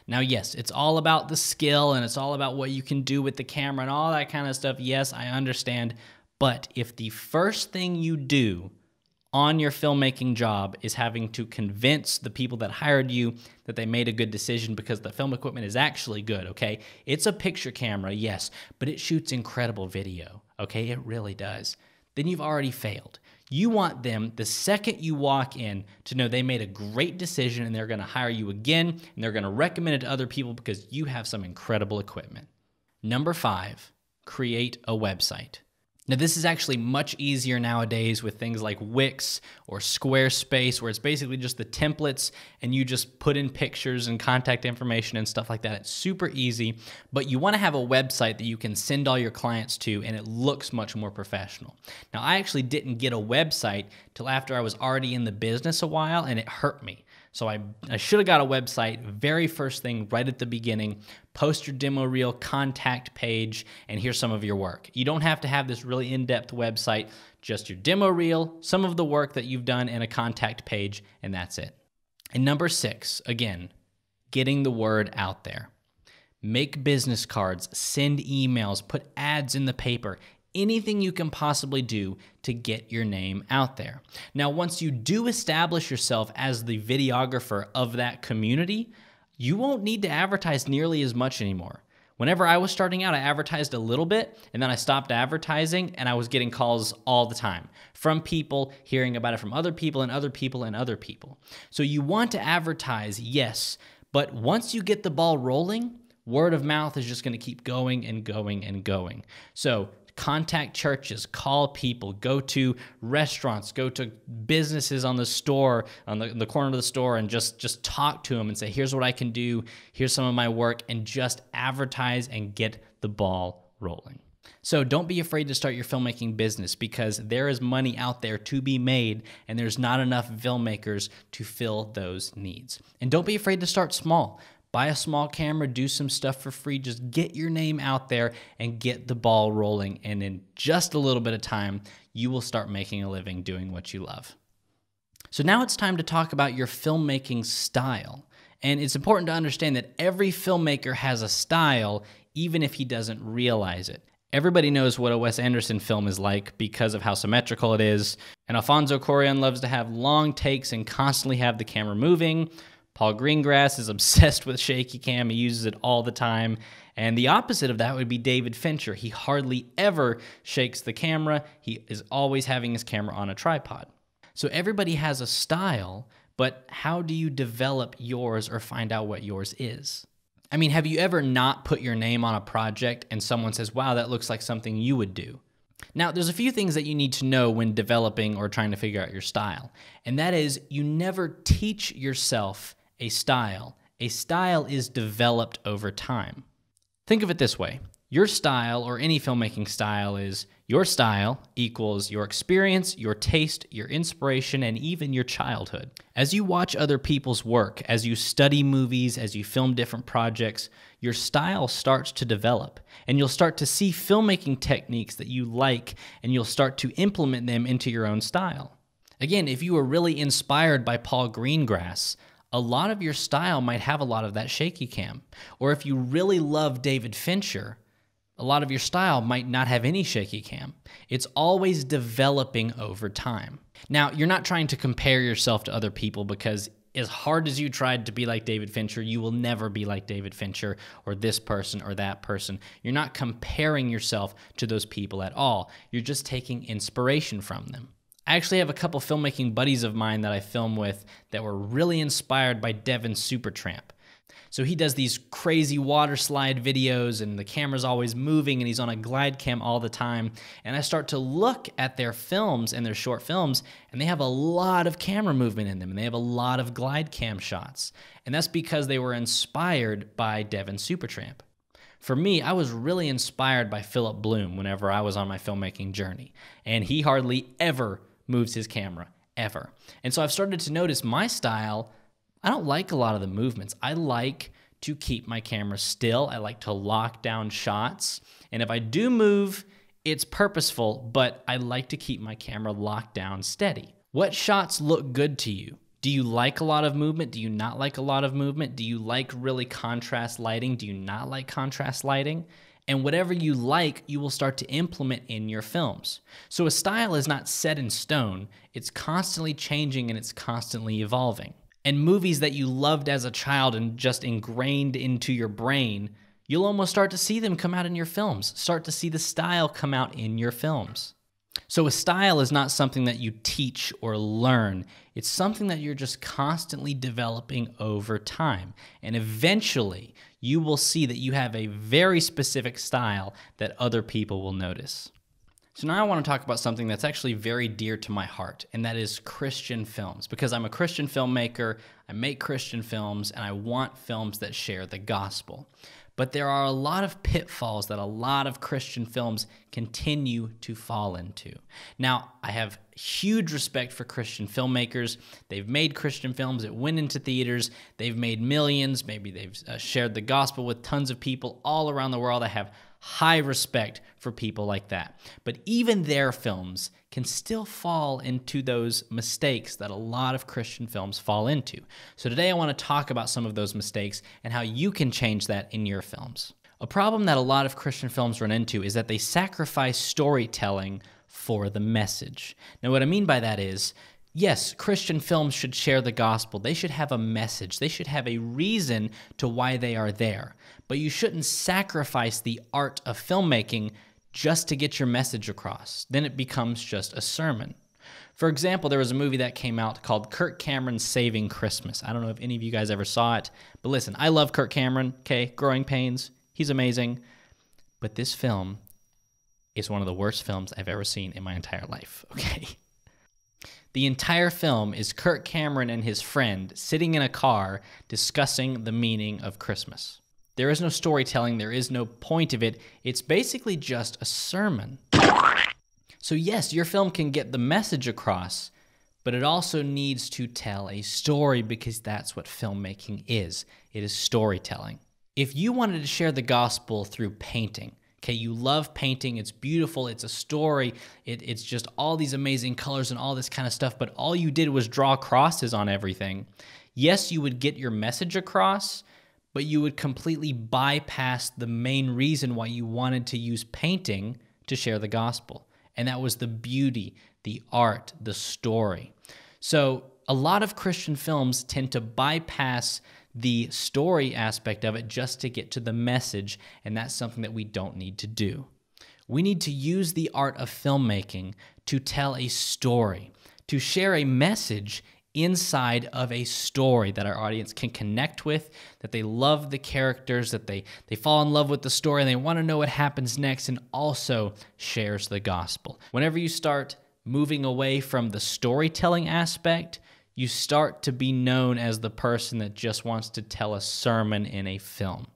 Now, yes, it's all about the skill and it's all about what you can do with the camera and all that kind of stuff. Yes, I understand. But if the first thing you do on your filmmaking job is having to convince the people that hired you that they made a good decision because the film equipment is actually good, okay? It's a picture camera, yes, but it shoots incredible video, okay? It really does. Then you've already failed. You want them, the second you walk in, to know they made a great decision and they're gonna hire you again and they're gonna recommend it to other people because you have some incredible equipment. Number 5, create a website. Now, this is actually much easier nowadays with things like Wix or Squarespace, where it's basically just the templates and you just put in pictures and contact information and stuff like that. It's super easy, but you want to have a website that you can send all your clients to and it looks much more professional. Now, I actually didn't get a website till after I was already in the business a while and it hurt me. So I should have got a website very first thing right at the beginning. Post your demo reel, contact page, and here's some of your work. You don't have to have this really in-depth website, just your demo reel, some of the work that you've done, and a contact page, and that's it. And number 6, again, getting the word out there. Make business cards, send emails, put ads in the paper, anything you can possibly do to get your name out there. Now, once you do establish yourself as the videographer of that community, you won't need to advertise nearly as much anymore. Whenever I was starting out, I advertised a little bit, and then I stopped advertising, and I was getting calls all the time from people, hearing about it from other people and other people and other people. So you want to advertise, yes, but once you get the ball rolling, word of mouth is just going to keep going and going and going. So contact churches, call people, go to restaurants, go to businesses on the store, on the corner of the store, and just talk to them and say, here's what I can do, here's some of my work, and just advertise and get the ball rolling. So don't be afraid to start your filmmaking business because there is money out there to be made and there's not enough filmmakers to fill those needs. And don't be afraid to start small. Buy a small camera, do some stuff for free, just get your name out there and get the ball rolling. And in just a little bit of time, you will start making a living doing what you love. So now it's time to talk about your filmmaking style. And it's important to understand that every filmmaker has a style, even if he doesn't realize it. Everybody knows what a Wes Anderson film is like because of how symmetrical it is. And Alfonso Cuarón loves to have long takes and constantly have the camera moving. Paul Greengrass is obsessed with shaky cam. He uses it all the time. And the opposite of that would be David Fincher. He hardly ever shakes the camera. He is always having his camera on a tripod. So everybody has a style, but how do you develop yours or find out what yours is? I mean, have you ever not put your name on a project and someone says, wow, that looks like something you would do? Now, there's a few things that you need to know when developing or trying to figure out your style. And that is, you never teach yourself a style. A style is developed over time. Think of it this way. Your style, or any filmmaking style, is your style equals your experience, your taste, your inspiration, and even your childhood. As you watch other people's work, as you study movies, as you film different projects, your style starts to develop, and you'll start to see filmmaking techniques that you like, and you'll start to implement them into your own style. Again, if you were really inspired by Paul Greengrass, a lot of your style might have a lot of that shaky cam. Or if you really love David Fincher, a lot of your style might not have any shaky cam. It's always developing over time. Now, you're not trying to compare yourself to other people, because as hard as you tried to be like David Fincher, you will never be like David Fincher or this person or that person. You're not comparing yourself to those people at all. You're just taking inspiration from them. I actually have a couple filmmaking buddies of mine that I film with that were really inspired by Devin Supertramp. So he does these crazy water slide videos, and the camera's always moving, and he's on a glide cam all the time. And I start to look at their films and their short films, and they have a lot of camera movement in them, and they have a lot of glide cam shots. And that's because they were inspired by Devin Supertramp. For me, I was really inspired by Philip Bloom whenever I was on my filmmaking journey, and he hardly ever moves his camera, ever. And so I've started to notice my style. I don't like a lot of the movements. I like to keep my camera still. I like to lock down shots. And if I do move, it's purposeful, but I like to keep my camera locked down steady. What shots look good to you? Do you like a lot of movement? Do you not like a lot of movement? Do you like really contrast lighting? Do you not like contrast lighting? And whatever you like, you will start to implement in your films. So a style is not set in stone. It's constantly changing and it's constantly evolving. And movies that you loved as a child and just ingrained into your brain, you'll almost start to see them come out in your films, start to see the style come out in your films. So a style is not something that you teach or learn. It's something that you're just constantly developing over time. And eventually, you will see that you have a very specific style that other people will notice. So now I want to talk about something that's actually very dear to my heart, and that is Christian films. Because I'm a Christian filmmaker, I make Christian films, and I want films that share the gospel. But there are a lot of pitfalls that a lot of Christian films continue to fall into. Now, I have huge respect for Christian filmmakers. They've made Christian films that went into theaters. They've made millions. Maybe they've shared the gospel with tons of people all around the world. I have high respect for people like that. But even their films can still fall into those mistakes that a lot of Christian films fall into. So today I want to talk about some of those mistakes and how you can change that in your films. A problem that a lot of Christian films run into is that they sacrifice storytelling for the message. Now, what I mean by that is, yes, Christian films should share the gospel. They should have a message. They should have a reason to why they are there. But you shouldn't sacrifice the art of filmmaking just to get your message across. Then it becomes just a sermon. For example, there was a movie that came out called Kirk Cameron's Saving Christmas. I don't know if any of you guys ever saw it, but listen, I love Kirk Cameron, okay? Growing Pains, he's amazing. But this film is one of the worst films I've ever seen in my entire life, okay? The entire film is Kirk Cameron and his friend sitting in a car discussing the meaning of Christmas. There is no storytelling. There is no point of it. It's basically just a sermon. So yes, your film can get the message across, but it also needs to tell a story because that's what filmmaking is. It is storytelling. If you wanted to share the gospel through painting, okay, you love painting, it's beautiful, it's a story, it's just all these amazing colors and all this kind of stuff, but all you did was draw crosses on everything. Yes, you would get your message across, but you would completely bypass the main reason why you wanted to use painting to share the gospel. And that was the beauty, the art, the story. So a lot of Christian films tend to bypass the story aspect of it just to get to the message, and that's something that we don't need to do. We need to use the art of filmmaking to tell a story, to share a message inside of a story that our audience can connect with, that they love the characters, that they fall in love with the story, and they want to know what happens next, and also shares the gospel. Whenever you start moving away from the storytelling aspect, you start to be known as the person that just wants to tell a sermon in a film.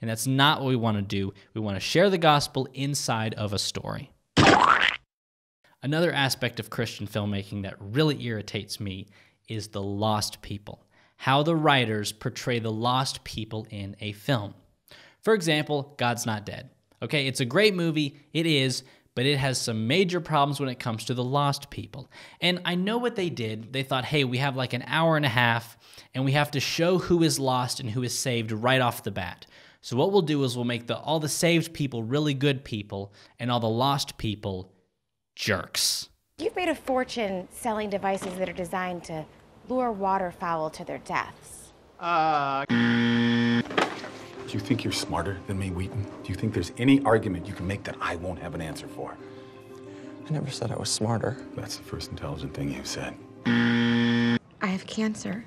And that's not what we want to do. We want to share the gospel inside of a story. Another aspect of Christian filmmaking that really irritates me is the lost people, how the writers portray the lost people in a film. For example, God's Not Dead. Okay, it's a great movie, it is, but it has some major problems when it comes to the lost people. And I know what they did. They thought, hey, we have like an hour and a half, and we have to show who is lost and who is saved right off the bat. So what we'll do is we'll make all the saved people really good people, and all the lost people jerks. You've made a fortune selling devices that are designed to lure waterfowl to their deaths. Do you think you're smarter than me, Wheaton? Do you think there's any argument you can make that I won't have an answer for? I never said I was smarter. That's the first intelligent thing you've said. I have cancer.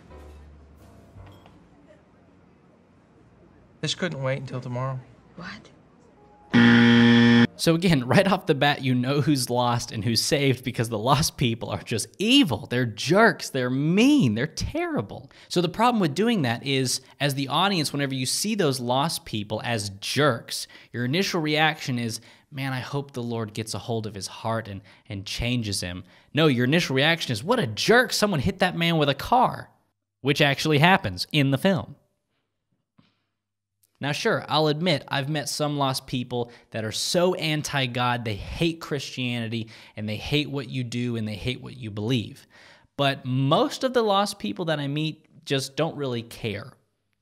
This couldn't wait until tomorrow. What? So again, right off the bat, you know who's lost and who's saved because the lost people are just evil. They're jerks. They're mean. They're terrible. So the problem with doing that is, as the audience, whenever you see those lost people as jerks, your initial reaction is, man, I hope the Lord gets a hold of his heart and changes him. No, your initial reaction is, what a jerk. Someone hit that man with a car, which actually happens in the film. Now, sure, I'll admit I've met some lost people that are so anti-God, they hate Christianity, and they hate what you do, and they hate what you believe. But most of the lost people that I meet just don't really care.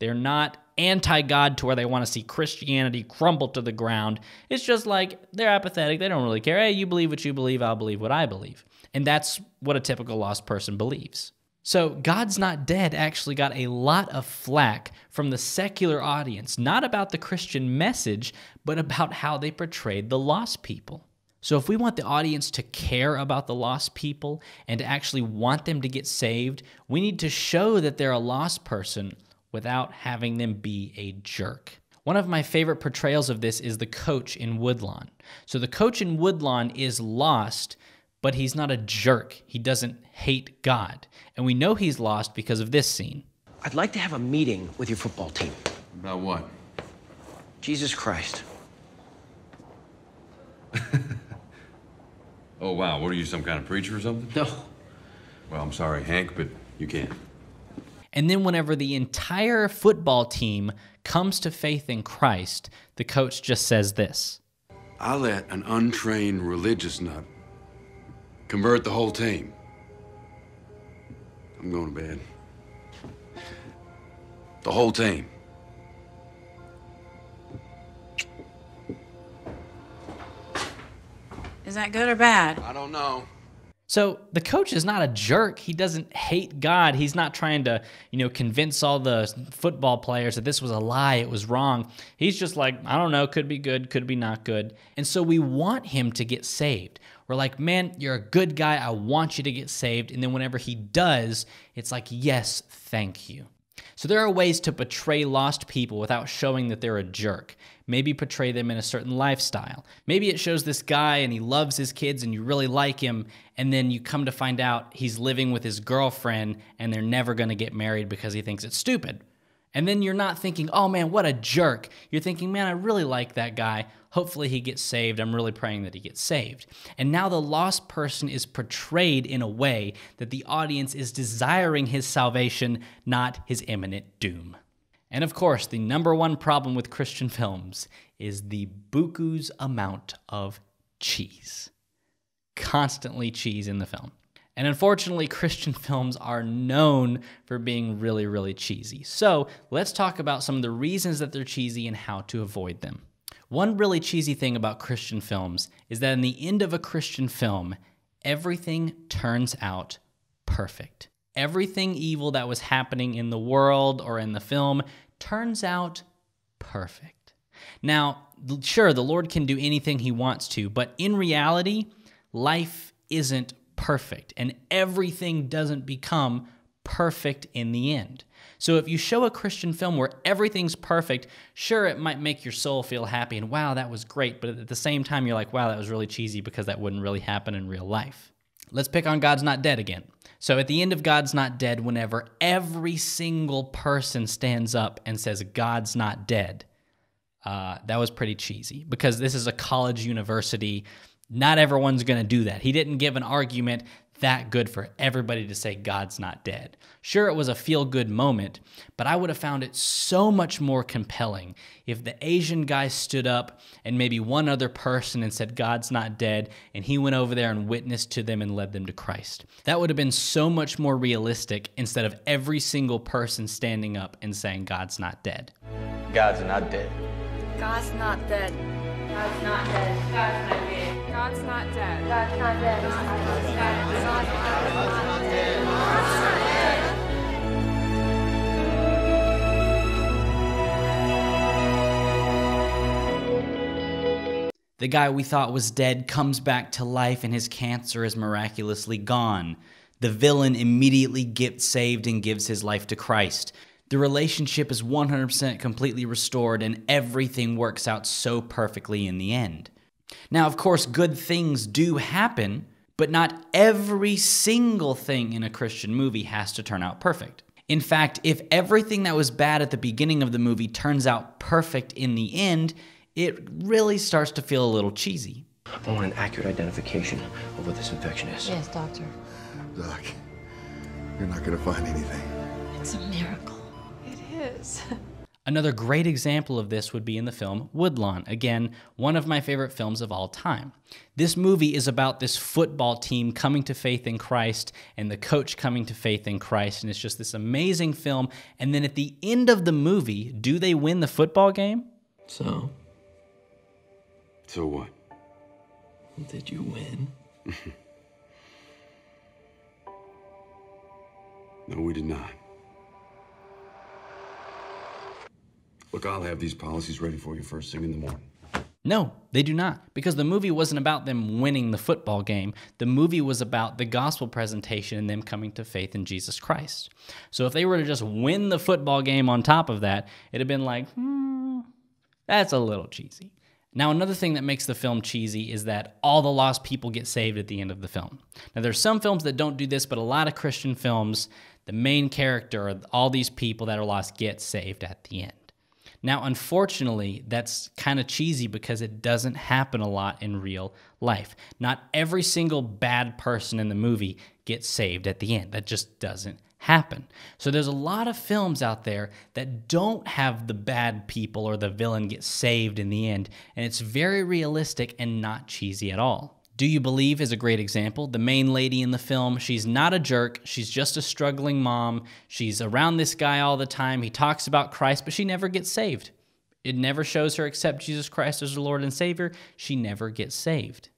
They're not anti-God to where they want to see Christianity crumble to the ground. It's just like they're apathetic. They don't really care. Hey, you believe what you believe, I'll believe what I believe. And that's what a typical lost person believes. So God's Not Dead actually got a lot of flack from the secular audience, not about the Christian message, but about how they portrayed the lost people. So if we want the audience to care about the lost people and to actually want them to get saved, we need to show that they're a lost person without having them be a jerk. One of my favorite portrayals of this is the coach in Woodlawn. So the coach in Woodlawn is lost, but he's not a jerk. He doesn't hate God. And we know he's lost because of this scene. I'd like to have a meeting with your football team. About what? Jesus Christ. Oh, wow. What are you, some kind of preacher or something? No. Well, I'm sorry, Hank, but you can't. And then whenever the entire football team comes to faith in Christ, the coach just says this. I let an untrained religious nut convert the whole team. I'm going to bed. The whole team. Is that good or bad? I don't know. So the coach is not a jerk. He doesn't hate God. He's not trying to, convince all the football players that this was a lie, it was wrong. He's just like, I don't know, could be good, could be not good. And so we want him to get saved. We're like, man, you're a good guy. I want you to get saved. And then whenever he does, it's like, yes, thank you. So there are ways to portray lost people without showing that they're a jerk. Maybe portray them in a certain lifestyle. Maybe it shows this guy and he loves his kids and you really like him, and then you come to find out he's living with his girlfriend and they're never going to get married because he thinks it's stupid. And then you're not thinking, oh man, what a jerk. You're thinking, man, I really like that guy. Hopefully he gets saved. I'm really praying that he gets saved. And now the lost person is portrayed in a way that the audience is desiring his salvation, not his imminent doom. And of course, the number one problem with Christian films is the buku's amount of cheese. Constantly cheese in the film. And unfortunately, Christian films are known for being really, really cheesy. So let's talk about some of the reasons that they're cheesy and how to avoid them. One really cheesy thing about Christian films is that in the end of a Christian film, everything turns out perfect. Everything evil that was happening in the world or in the film turns out perfect. Now, sure, the Lord can do anything he wants to, but in reality, life isn't perfect, and everything doesn't become perfect in the end. So if you show a Christian film where everything's perfect, sure, it might make your soul feel happy and wow, that was great, but at the same time, you're like, wow, that was really cheesy because that wouldn't really happen in real life. Let's pick on God's Not Dead again. So at the end of God's Not Dead, whenever every single person stands up and says, God's not dead, that was pretty cheesy because this is a college university. Not everyone's going to do that. He didn't give an argument that good for everybody to say God's not dead. Sure, it was a feel-good moment, but I would have found it so much more compelling if the Asian guy stood up and maybe one other person and said God's not dead, and he went over there and witnessed to them and led them to Christ. That would have been so much more realistic instead of every single person standing up and saying God's not dead. God's not dead. God's not dead. God's not dead. God's not dead. God's not dead. God's not dead. God's not dead. God's not dead. The guy we thought was dead comes back to life and his cancer is miraculously gone. The villain immediately gets saved and gives his life to Christ. The relationship is 100% completely restored and everything works out so perfectly in the end. Now, of course, good things do happen, but not every single thing in a Christian movie has to turn out perfect. In fact, if everything that was bad at the beginning of the movie turns out perfect in the end, it really starts to feel a little cheesy. I want an accurate identification of what this infection is. Yes, doctor. Doc, you're not gonna find anything. It's a miracle. It is. Another great example of this would be in the film Woodlawn. Again, one of my favorite films of all time. This movie is about this football team coming to faith in Christ and the coach coming to faith in Christ, and it's just this amazing film. And then at the end of the movie, do they win the football game? So, what? did you win? No, we did not. Look, I'll have these policies ready for you first thing in the morning. No, they do not, because the movie wasn't about them winning the football game. The movie was about the gospel presentation and them coming to faith in Jesus Christ. So if they were to just win the football game on top of that, it'd have been like, that's a little cheesy. Now, another thing that makes the film cheesy is that all the lost people get saved at the end of the film. Now, there's some films that don't do this, but a lot of Christian films, the main character, all these people that are lost get saved at the end. Now, unfortunately, that's kind of cheesy because it doesn't happen a lot in real life. Not every single bad person in the movie gets saved at the end. That just doesn't happen. So there's a lot of films out there that don't have the bad people or the villain get saved in the end, and it's very realistic and not cheesy at all. Do You Believe is a great example. The main lady in the film, she's not a jerk. She's just a struggling mom. She's around this guy all the time. He talks about Christ, but she never gets saved. It never shows her accept Jesus Christ as her Lord and Savior. She never gets saved.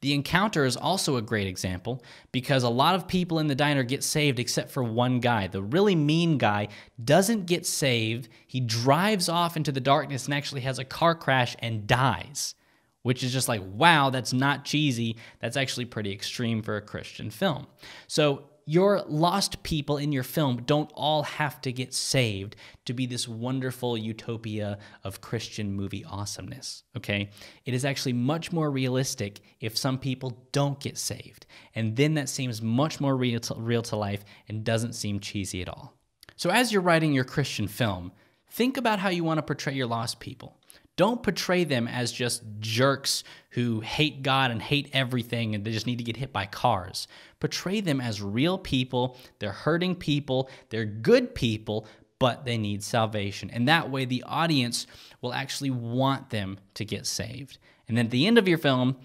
The Encounter is also a great example because a lot of people in the diner get saved except for one guy. The really mean guy doesn't get saved. He drives off into the darkness and actually has a car crash and dies, which is just like, wow, that's not cheesy. That's actually pretty extreme for a Christian film. So your lost people in your film don't all have to get saved to be this wonderful utopia of Christian movie awesomeness, okay? It is actually much more realistic if some people don't get saved, and then that seems much more real to life and doesn't seem cheesy at all. So as you're writing your Christian film, think about how you want to portray your lost people. Don't portray them as just jerks who hate God and hate everything and they just need to get hit by cars. Portray them as real people. They're hurting people. They're good people, but they need salvation. And that way the audience will actually want them to get saved. And then at the end of your film,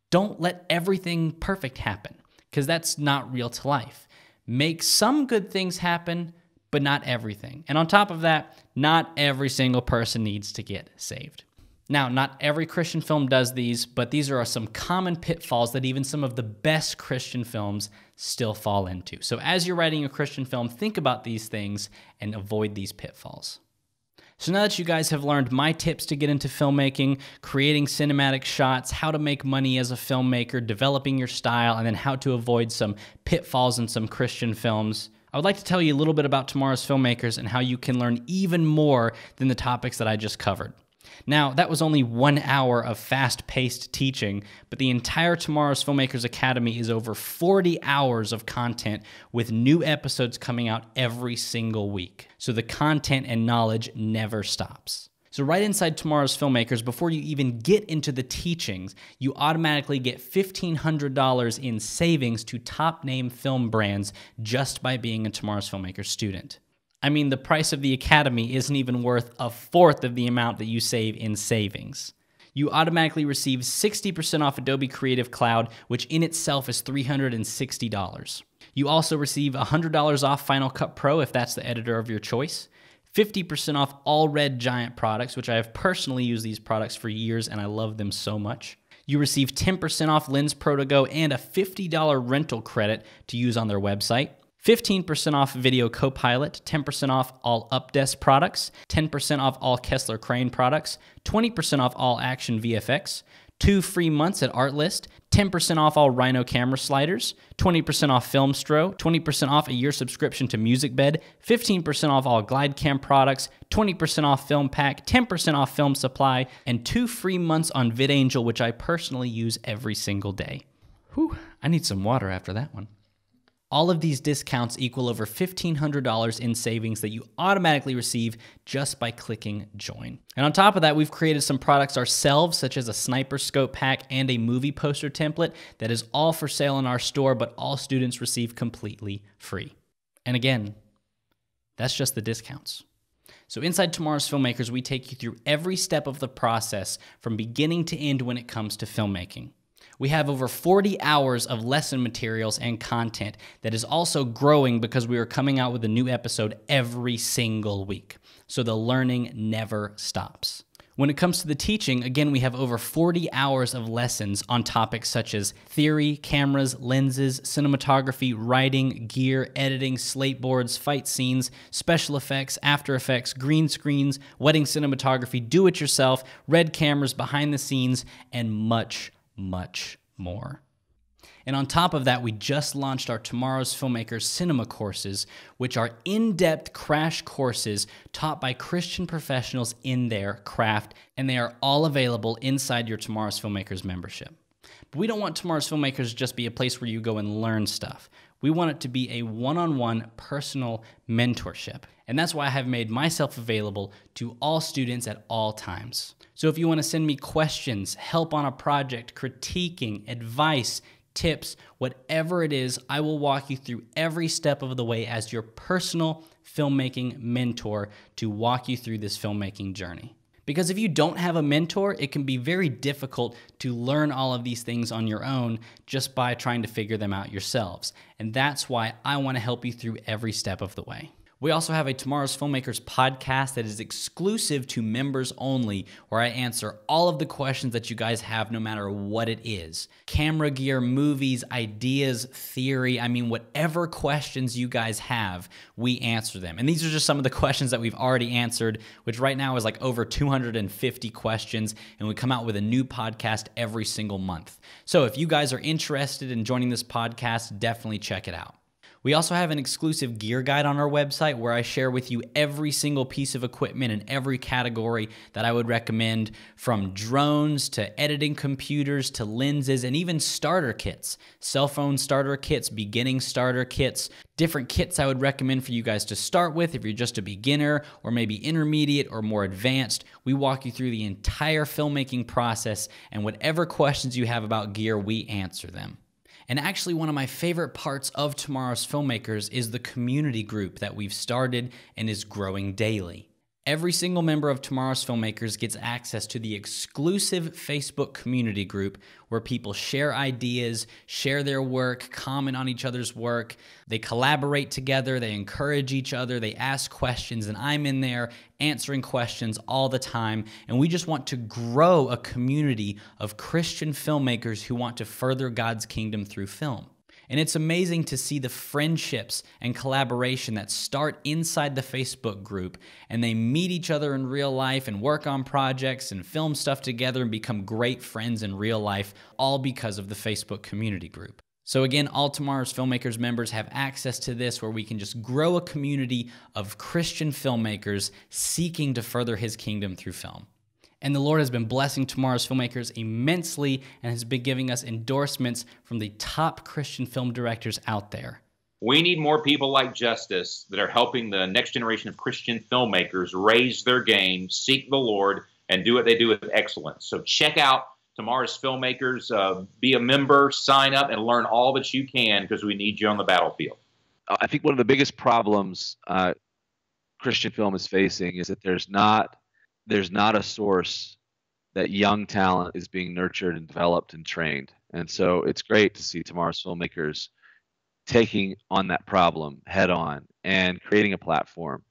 don't let everything perfect happen. because that's not real to life. Make some good things happen, but not everything. And on top of that, not every single person needs to get saved. Now, not every Christian film does these, but these are some common pitfalls that even some of the best Christian films still fall into. So as you're writing a Christian film, think about these things and avoid these pitfalls. So now that you guys have learned my tips to get into filmmaking, creating cinematic shots, how to make money as a filmmaker, developing your style, and then how to avoid some pitfalls in some Christian films, I would like to tell you a little bit about Tomorrow's Filmmakers and how you can learn even more than the topics that I just covered. Now, that was only 1 hour of fast-paced teaching, but the entire Tomorrow's Filmmakers Academy is over 40 hours of content with new episodes coming out every single week. So the content and knowledge never stops. So right inside Tomorrow's Filmmakers, before you even get into the teachings, you automatically get $1,500 in savings to top-name film brands just by being a Tomorrow's Filmmakers student. I mean, the price of the Academy isn't even worth a fourth of the amount that you save in savings. You automatically receive 60% off Adobe Creative Cloud, which in itself is $360. You also receive $100 off Final Cut Pro if that's the editor of your choice, 50% off all Red Giant products, which I have personally used these products for years and I love them so much. You receive 10% off Lens Pro To Go and a $50 rental credit to use on their website. 15% off Video Copilot, 10% off all Updesk products, 10% off all Kessler Crane products, 20% off all Action VFX, 2 free months at Artlist, 10% off all Rhino camera sliders, 20% off Filmstro, 20% off a year subscription to MusicBed, 15% off all GlideCam products, 20% off Film Pack, 10% off Film Supply, and 2 free months on VidAngel, which I personally use every single day. Whew, I need some water after that one. All of these discounts equal over $1,500 in savings that you automatically receive just by clicking join. And on top of that, we've created some products ourselves, such as a sniper scope pack and a movie poster template that is all for sale in our store, but all students receive completely free. And again, that's just the discounts. So inside Tomorrow's Filmmakers, we take you through every step of the process from beginning to end when it comes to filmmaking. We have over 40 hours of lesson materials and content that is also growing because we are coming out with a new episode every single week. So the learning never stops. When it comes to the teaching, again, we have over 40 hours of lessons on topics such as theory, cameras, lenses, cinematography, writing, gear, editing, slate boards, fight scenes, special effects, After Effects, green screens, wedding cinematography, do-it-yourself, red cameras, behind the scenes, and much more. And on top of that, we just launched our Tomorrow's Filmmakers Cinema courses, which are in-depth crash courses taught by Christian professionals in their craft, and they are all available inside your Tomorrow's Filmmakers membership. But we don't want Tomorrow's Filmmakers to just be a place where you go and learn stuff. We want it to be a one-on-one personal mentorship. And that's why I have made myself available to all students at all times. So if you want to send me questions, help on a project, critiquing, advice, tips, whatever it is, I will walk you through every step of the way as your personal filmmaking mentor to walk you through this filmmaking journey. Because if you don't have a mentor, it can be very difficult to learn all of these things on your own just by trying to figure them out yourselves. And that's why I want to help you through every step of the way. We also have a Tomorrow's Filmmakers podcast that is exclusive to members only, where I answer all of the questions that you guys have no matter what it is. Camera gear, movies, ideas, theory, I mean, whatever questions you guys have, we answer them. And these are just some of the questions that we've already answered, which right now is like over 250 questions, and we come out with a new podcast every single month. So if you guys are interested in joining this podcast, definitely check it out. We also have an exclusive gear guide on our website where I share with you every single piece of equipment in every category that I would recommend, from drones to editing computers to lenses and even starter kits, cell phone starter kits, beginning starter kits, different kits I would recommend for you guys to start with if you're just a beginner or maybe intermediate or more advanced. We walk you through the entire filmmaking process, and whatever questions you have about gear, we answer them. And actually, one of my favorite parts of Tomorrow's Filmmakers is the community group that we've started and is growing daily. Every single member of Tomorrow's Filmmakers gets access to the exclusive Facebook community group where people share ideas, share their work, comment on each other's work. They collaborate together, they encourage each other, they ask questions, and I'm in there answering questions all the time. And we just want to grow a community of Christian filmmakers who want to further God's kingdom through film. And it's amazing to see the friendships and collaboration that start inside the Facebook group, and they meet each other in real life and work on projects and film stuff together and become great friends in real life, all because of the Facebook community group. So again, all Tomorrow's Filmmakers members have access to this where we can just grow a community of Christian filmmakers seeking to further his kingdom through film. And the Lord has been blessing Tomorrow's Filmmakers immensely and has been giving us endorsements from the top Christian film directors out there. We need more people like Justice that are helping the next generation of Christian filmmakers raise their game, seek the Lord, and do what they do with excellence. So check out Tomorrow's Filmmakers, be a member, sign up, and learn all that you can because we need you on the battlefield. I think one of the biggest problems Christian film is facing is that there's not a source that young talent is being nurtured and developed and trained. And so it's great to see Tomorrow's Filmmakers taking on that problem head on and creating a platform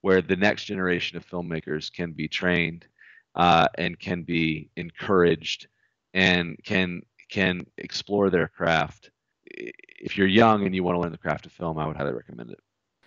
where the next generation of filmmakers can be trained and can be encouraged and can explore their craft. If you're young and you want to learn the craft of film, I would highly recommend it.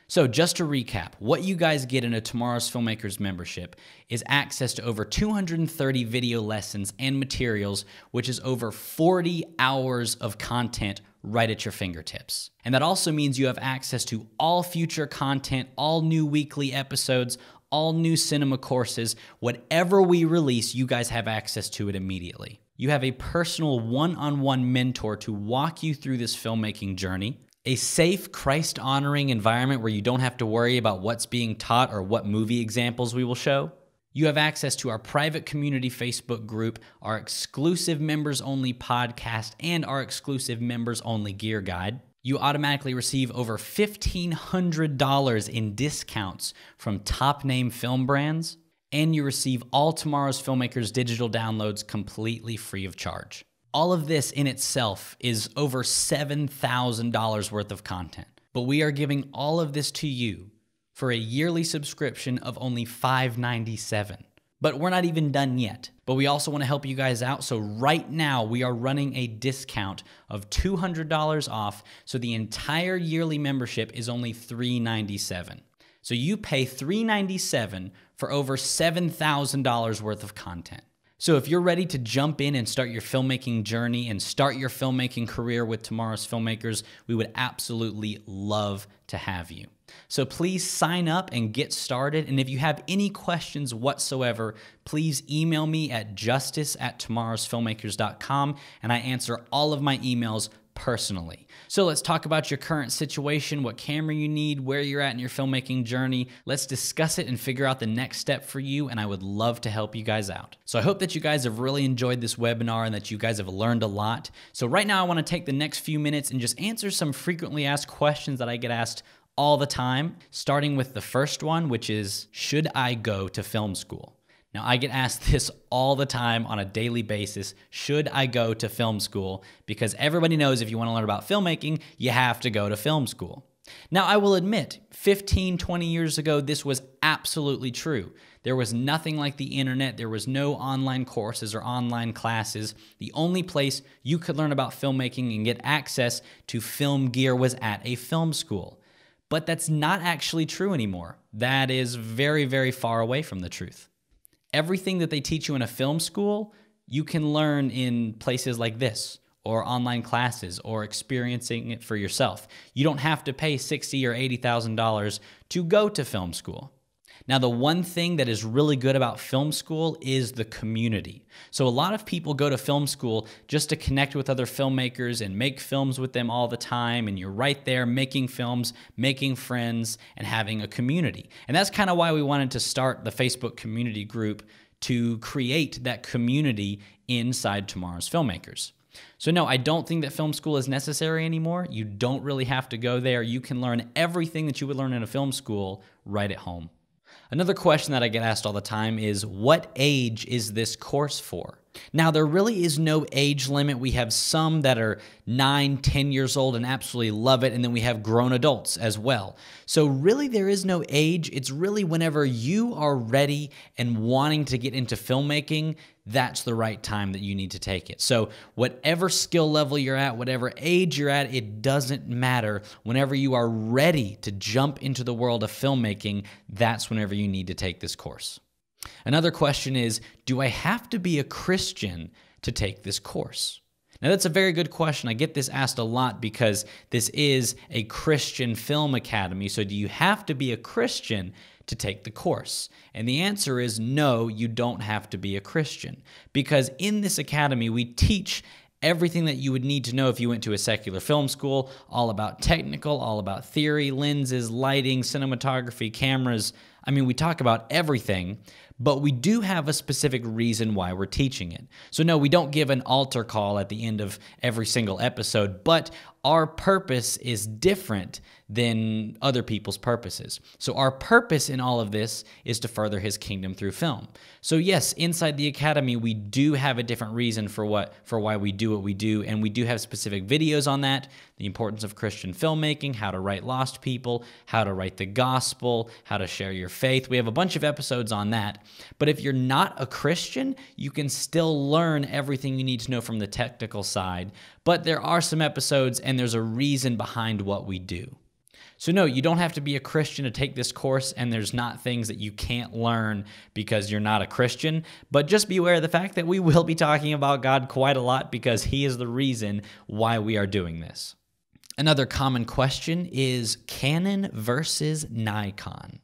So just to recap, what you guys get in a Tomorrow's Filmmakers membership is access to over 230 video lessons and materials, which is over 40 hours of content right at your fingertips. And that also means you have access to all future content, all new weekly episodes, all new cinema courses. Whatever we release, you guys have access to it immediately. You have a personal one-on-one mentor to walk you through this filmmaking journey. A safe, Christ-honoring environment where you don't have to worry about what's being taught or what movie examples we will show. You have access to our private community Facebook group, our exclusive members-only podcast, and our exclusive members-only gear guide. You automatically receive over $1,500 in discounts from top-name film brands, and you receive all Tomorrow's Filmmakers digital downloads completely free of charge. All of this in itself is over $7,000 worth of content. But we are giving all of this to you for a yearly subscription of only $597. But we're not even done yet. But we also want to help you guys out. So right now we are running a discount of $200 off. So the entire yearly membership is only $397. So you pay $397 for over $7,000 worth of content. So if you're ready to jump in and start your filmmaking journey and start your filmmaking career with Tomorrow's Filmmakers, we would absolutely love to have you. So please sign up and get started. And if you have any questions whatsoever, please email me at justice@tomorrowsfilmmakers.com, and I answer all of my emails personally. So let's talk about your current situation, what camera you need, where you're at in your filmmaking journey. Let's discuss it and figure out the next step for you, and I would love to help you guys out. So I hope that you guys have really enjoyed this webinar and that you guys have learned a lot. So right now I want to take the next few minutes and just answer some frequently asked questions that I get asked all the time, starting with the first one, which is, should I go to film school? Now, I get asked this all the time on a daily basis. Should I go to film school? Because everybody knows if you want to learn about filmmaking, you have to go to film school. Now, I will admit, 15, 20 years ago, this was absolutely true. There was nothing like the internet. There was no online courses or online classes. The only place you could learn about filmmaking and get access to film gear was at a film school. But that's not actually true anymore. That is very, very far away from the truth. Everything that they teach you in a film school, you can learn in places like this, or online classes, or experiencing it for yourself. You don't have to pay $60,000 or $80,000 to go to film school. Now, the one thing that is really good about film school is the community. So a lot of people go to film school just to connect with other filmmakers and make films with them all the time, and you're right there making films, making friends, and having a community. And that's kind of why we wanted to start the Facebook community group, to create that community inside Tomorrow's Filmmakers. So no, I don't think that film school is necessary anymore. You don't really have to go there. You can learn everything that you would learn in a film school right at home. Another question that I get asked all the time is, what age is this course for? Now, there really is no age limit. We have some that are 9, 10 years old and absolutely love it, and then we have grown adults as well. So really, there is no age. It's really whenever you are ready and wanting to get into filmmaking, that's the right time that you need to take it. So whatever skill level you're at, whatever age you're at, it doesn't matter. Whenever you are ready to jump into the world of filmmaking, that's whenever you need to take this course. Another question is, do I have to be a Christian to take this course? Now, that's a very good question. I get this asked a lot because this is a Christian film academy. So do you have to be a Christian to take the course? And the answer is no, you don't have to be a Christian, because in this academy, we teach everything that you would need to know if you went to a secular film school, all about technical, all about theory, lenses, lighting, cinematography, cameras. I mean, we talk about everything, but we do have a specific reason why we're teaching it. So no, we don't give an altar call at the end of every single episode, but our purpose is different than other people's purposes. So our purpose in all of this is to further His kingdom through film. So yes, inside the academy, we do have a different reason for why we do what we do, and we do have specific videos on that, the importance of Christian filmmaking, how to write lost people, how to write the gospel, how to share your faith. We have a bunch of episodes on that. But if you're not a Christian, you can still learn everything you need to know from the technical side. But there are some episodes, and there's a reason behind what we do. So no, you don't have to be a Christian to take this course, and there's not things that you can't learn because you're not a Christian. But just be aware of the fact that we will be talking about God quite a lot because He is the reason why we are doing this. Another common question is Canon versus Nikon.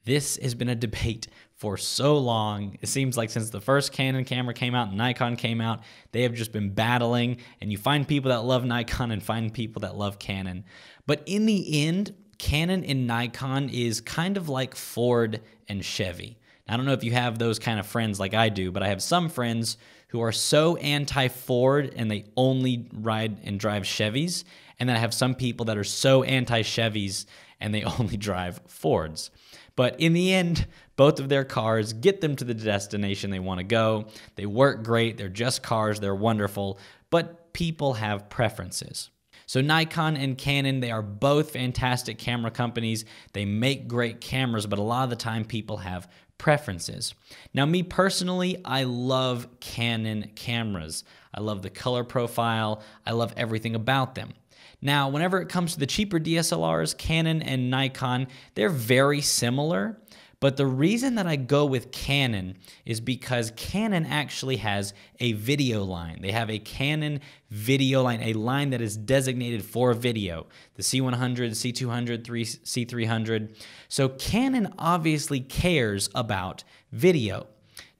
This has been a debate for so long. It seems like since the first Canon camera came out and Nikon came out, they have just been battling, and you find people that love Nikon and find people that love Canon. But in the end, Canon and Nikon is kind of like Ford and Chevy. I don't know if you have those kind of friends like I do, but I have some friends who are so anti-Ford and they only ride and drive Chevys, and then I have some people that are so anti-Chevys and they only drive Fords. But in the end, both of their cars get them to the destination they want to go. They work great. They're just cars. They're wonderful. But people have preferences. So Nikon and Canon, they are both fantastic camera companies. They make great cameras, but a lot of the time people have preferences. Now, me personally, I love Canon cameras. I love the color profile. I love everything about them. Now, whenever it comes to the cheaper DSLRs, Canon and Nikon, they're very similar. But the reason that I go with Canon is because Canon actually has a video line. They have a Canon video line, a line that is designated for video. The C100, C200, C300. So Canon obviously cares about video.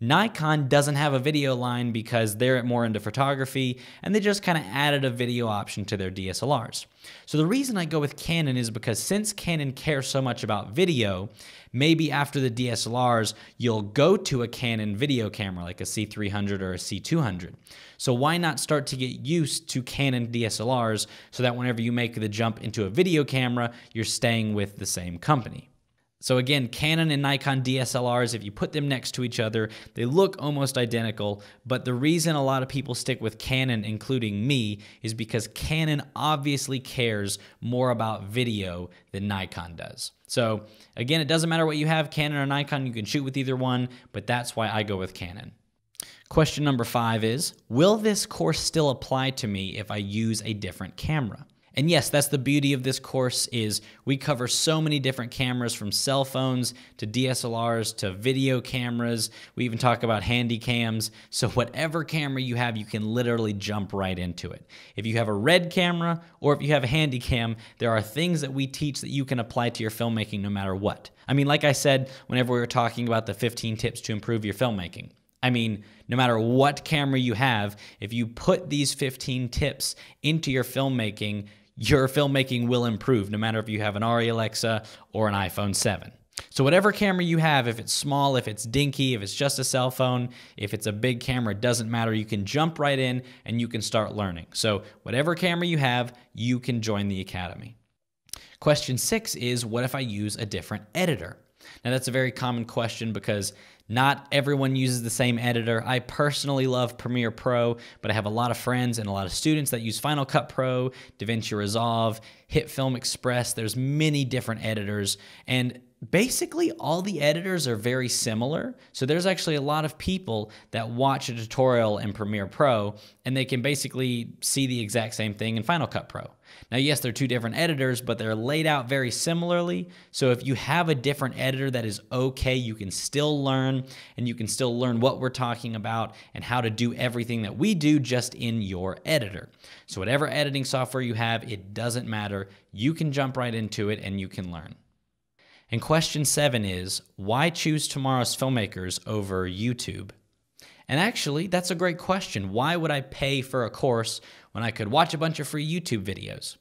Nikon doesn't have a video line because they're more into photography, and they just kind of added a video option to their DSLRs. So the reason I go with Canon is because since Canon cares so much about video, maybe after the DSLRs, you'll go to a Canon video camera like a C300 or a C200. So why not start to get used to Canon DSLRs so that whenever you make the jump into a video camera, you're staying with the same company. So again, Canon and Nikon DSLRs, if you put them next to each other, they look almost identical, but the reason a lot of people stick with Canon, including me, is because Canon obviously cares more about video than Nikon does. So again, it doesn't matter what you have, Canon or Nikon, you can shoot with either one, but that's why I go with Canon. Question number 5 is, will this course still apply to me if I use a different camera? And yes, that's the beauty of this course is we cover so many different cameras from cell phones to DSLRs to video cameras. We even talk about handy cams. So whatever camera you have, you can literally jump right into it. If you have a red camera or if you have a handy cam, there are things that we teach that you can apply to your filmmaking no matter what. I mean, like I said, whenever we were talking about the 15 tips to improve your filmmaking, I mean, no matter what camera you have, if you put these 15 tips into your filmmaking will improve, no matter if you have an Arri Alexa or an iPhone 7. So whatever camera you have, if it's small, if it's dinky, if it's just a cell phone, if it's a big camera, it doesn't matter. You can jump right in and you can start learning. So whatever camera you have, you can join the academy. Question 6 is, what if I use a different editor? Now, that's a very common question because not everyone uses the same editor. I personally love Premiere Pro, but I have a lot of friends and a lot of students that use Final Cut Pro, DaVinci Resolve, Hit Film Express. There's many different editors, and basically all the editors are very similar. So there's actually a lot of people that watch a tutorial in Premiere Pro, and they can basically see the exact same thing in Final Cut Pro. Now, yes, they're two different editors, but they're laid out very similarly. So if you have a different editor, that is okay. You can still learn, and you can still learn what we're talking about and how to do everything that we do just in your editor. So whatever editing software you have, it doesn't matter. You can jump right into it and you can learn. And question 7 is, why choose Tomorrow's Filmmakers over YouTube? And actually, that's a great question. Why would I pay for a course when I could watch a bunch of free YouTube videos?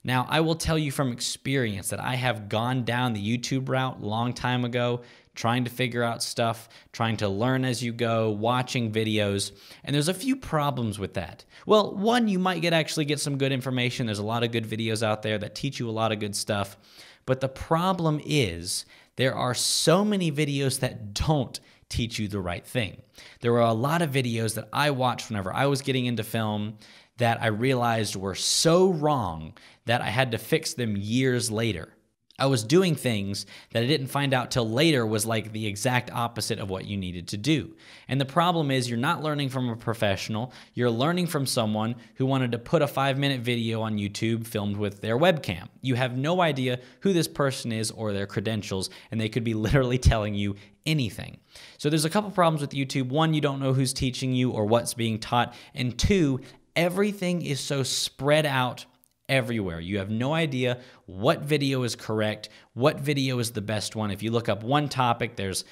Now, I will tell you from experience that I have gone down the YouTube route a long time ago, trying to figure out stuff, trying to learn as you go, watching videos, and there's a few problems with that. Well, one, you might actually get some good information. There's a lot of good videos out there that teach you a lot of good stuff. But the problem is there are so many videos that don't teach you the right thing. There were a lot of videos that I watched whenever I was getting into film that I realized were so wrong that I had to fix them years later. I was doing things that I didn't find out till later was like the exact opposite of what you needed to do. And the problem is you're not learning from a professional, you're learning from someone who wanted to put a 5-minute video on YouTube filmed with their webcam. You have no idea who this person is or their credentials, and they could be literally telling you anything. So there's a couple problems with YouTube. One, you don't know who's teaching you or what's being taught. And two, everything is so spread out everywhere. You have no idea what video is correct, what video is the best one. If you look up one topic, there's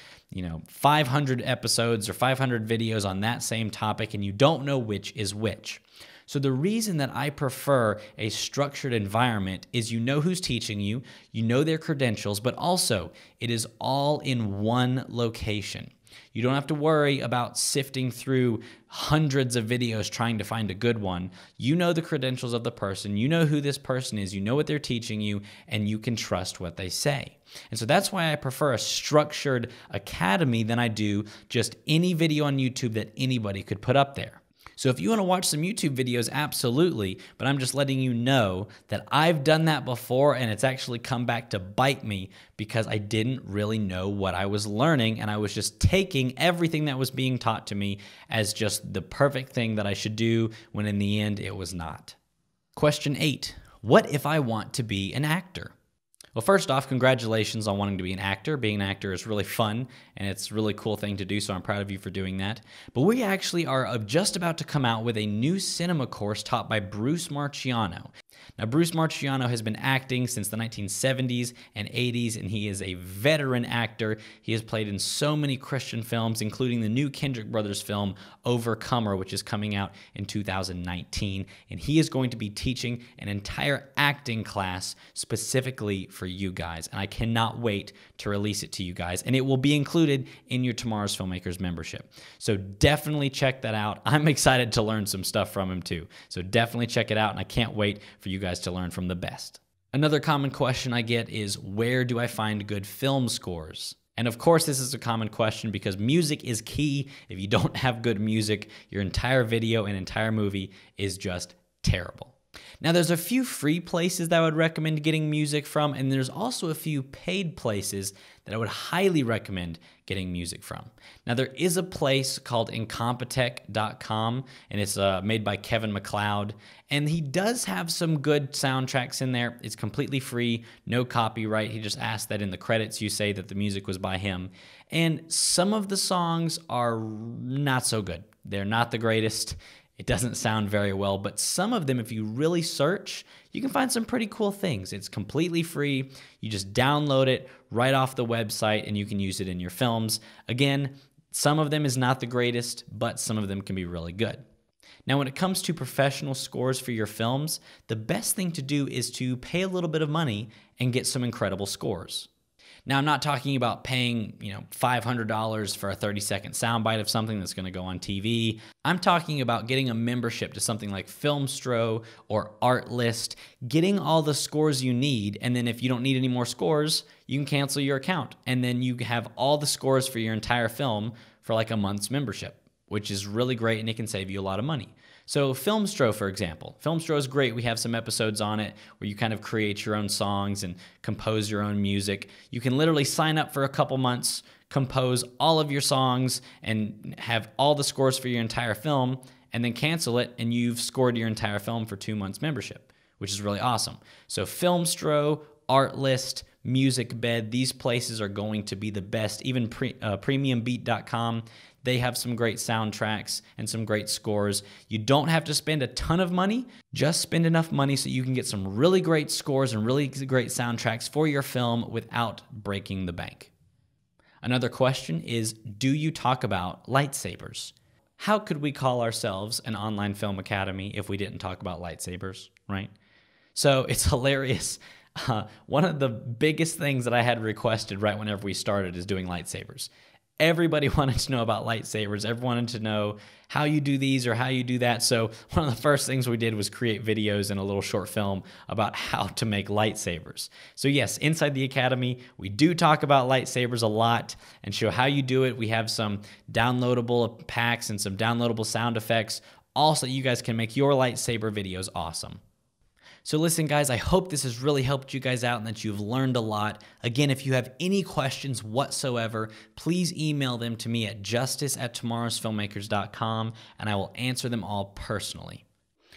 500 episodes or 500 videos on that same topic, and you don't know which is which. So the reason that I prefer a structured environment is you know who's teaching you, you know their credentials, but also it is all in one location. You don't have to worry about sifting through hundreds of videos trying to find a good one. You know the credentials of the person, you know who this person is, you know what they're teaching you, and you can trust what they say. And so that's why I prefer a structured academy than I do just any video on YouTube that anybody could put up there. So if you want to watch some YouTube videos, absolutely, but I'm just letting you know that I've done that before and it's actually come back to bite me because I didn't really know what I was learning and I was just taking everything that was being taught to me as just the perfect thing that I should do when in the end it was not. Question 8, what if I want to be an actor? Well, first off, congratulations on wanting to be an actor. Being an actor is really fun, and it's a really cool thing to do, so I'm proud of you for doing that. But we actually are just about to come out with a new cinema course taught by Bruce Marciano. Now, Bruce Marciano has been acting since the 1970s and 80s, and he is a veteran actor. He has played in so many Christian films, including the new Kendrick Brothers film, Overcomer, which is coming out in 2019. And he is going to be teaching an entire acting class specifically for you guys. And I cannot wait to release it to you guys. And it will be included in your Tomorrow's Filmmakers membership. So definitely check that out. I'm excited to learn some stuff from him too. So definitely check it out, and I can't wait for you guys to learn from the best. Another common question I get is, where do I find good film scores? And of course, this is a common question because music is key. If you don't have good music, your entire video and entire movie is just terrible. Now, there's a few free places that I would recommend getting music from, and there's also a few paid places that I would highly recommend getting music from. Now, there is a place called Incompetech.com, and it's made by Kevin MacLeod, and he does have some good soundtracks in there. It's completely free, no copyright. He just asked that in the credits you say that the music was by him. And some of the songs are not so good. They're not the greatest. It doesn't sound very well, but some of them, if you really search, you can find some pretty cool things. It's completely free. You just download it right off the website and you can use it in your films. Again, some of them is not the greatest, but some of them can be really good. Now, when it comes to professional scores for your films, the best thing to do is to pay a little bit of money and get some incredible scores. Now, I'm not talking about paying, $500 for a 30-second soundbite of something that's going to go on TV. I'm talking about getting a membership to something like Filmstro or Artlist, getting all the scores you need, and then if you don't need any more scores, you can cancel your account, and then you have all the scores for your entire film for like a month's membership, which is really great, and it can save you a lot of money. So Filmstro, for example. Filmstro is great. We have some episodes on it where you kind of create your own songs and compose your own music. You can literally sign up for a couple months, compose all of your songs, and have all the scores for your entire film, and then cancel it, and you've scored your entire film for 2 months membership, which is really awesome. So Filmstro, Artlist, MusicBed, these places are going to be the best. Even PremiumBeat.com, they have some great soundtracks and some great scores. You don't have to spend a ton of money. Just spend enough money so you can get some really great scores and really great soundtracks for your film without breaking the bank. Another question is, do you talk about lightsabers? How could we call ourselves an online film academy if we didn't talk about lightsabers, right? So it's hilarious. One of the biggest things that I had requested right whenever we started is doing lightsabers. Everybody wanted to know about lightsabers. Everyone wanted to know how you do these or how you do that. So one of the first things we did was create videos and a little short film about how to make lightsabers. So yes, inside the Academy, we do talk about lightsabers a lot and show how you do it. We have some downloadable packs and some downloadable sound effects, all so that you guys can make your lightsaber videos awesome. So listen, guys, I hope this has really helped you guys out and that you've learned a lot. Again, if you have any questions whatsoever, please email them to me at justice@tomorrowsfilmmakers.com, and I will answer them all personally.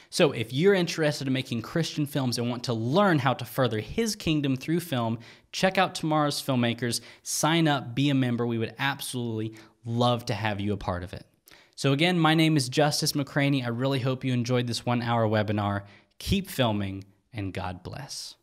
So if you're interested in making Christian films and want to learn how to further His kingdom through film, check out Tomorrow's Filmmakers. Sign up, be a member. We would absolutely love to have you a part of it. So again, my name is Justice McCraney. I really hope you enjoyed this 1-hour webinar. Keep filming, and God bless.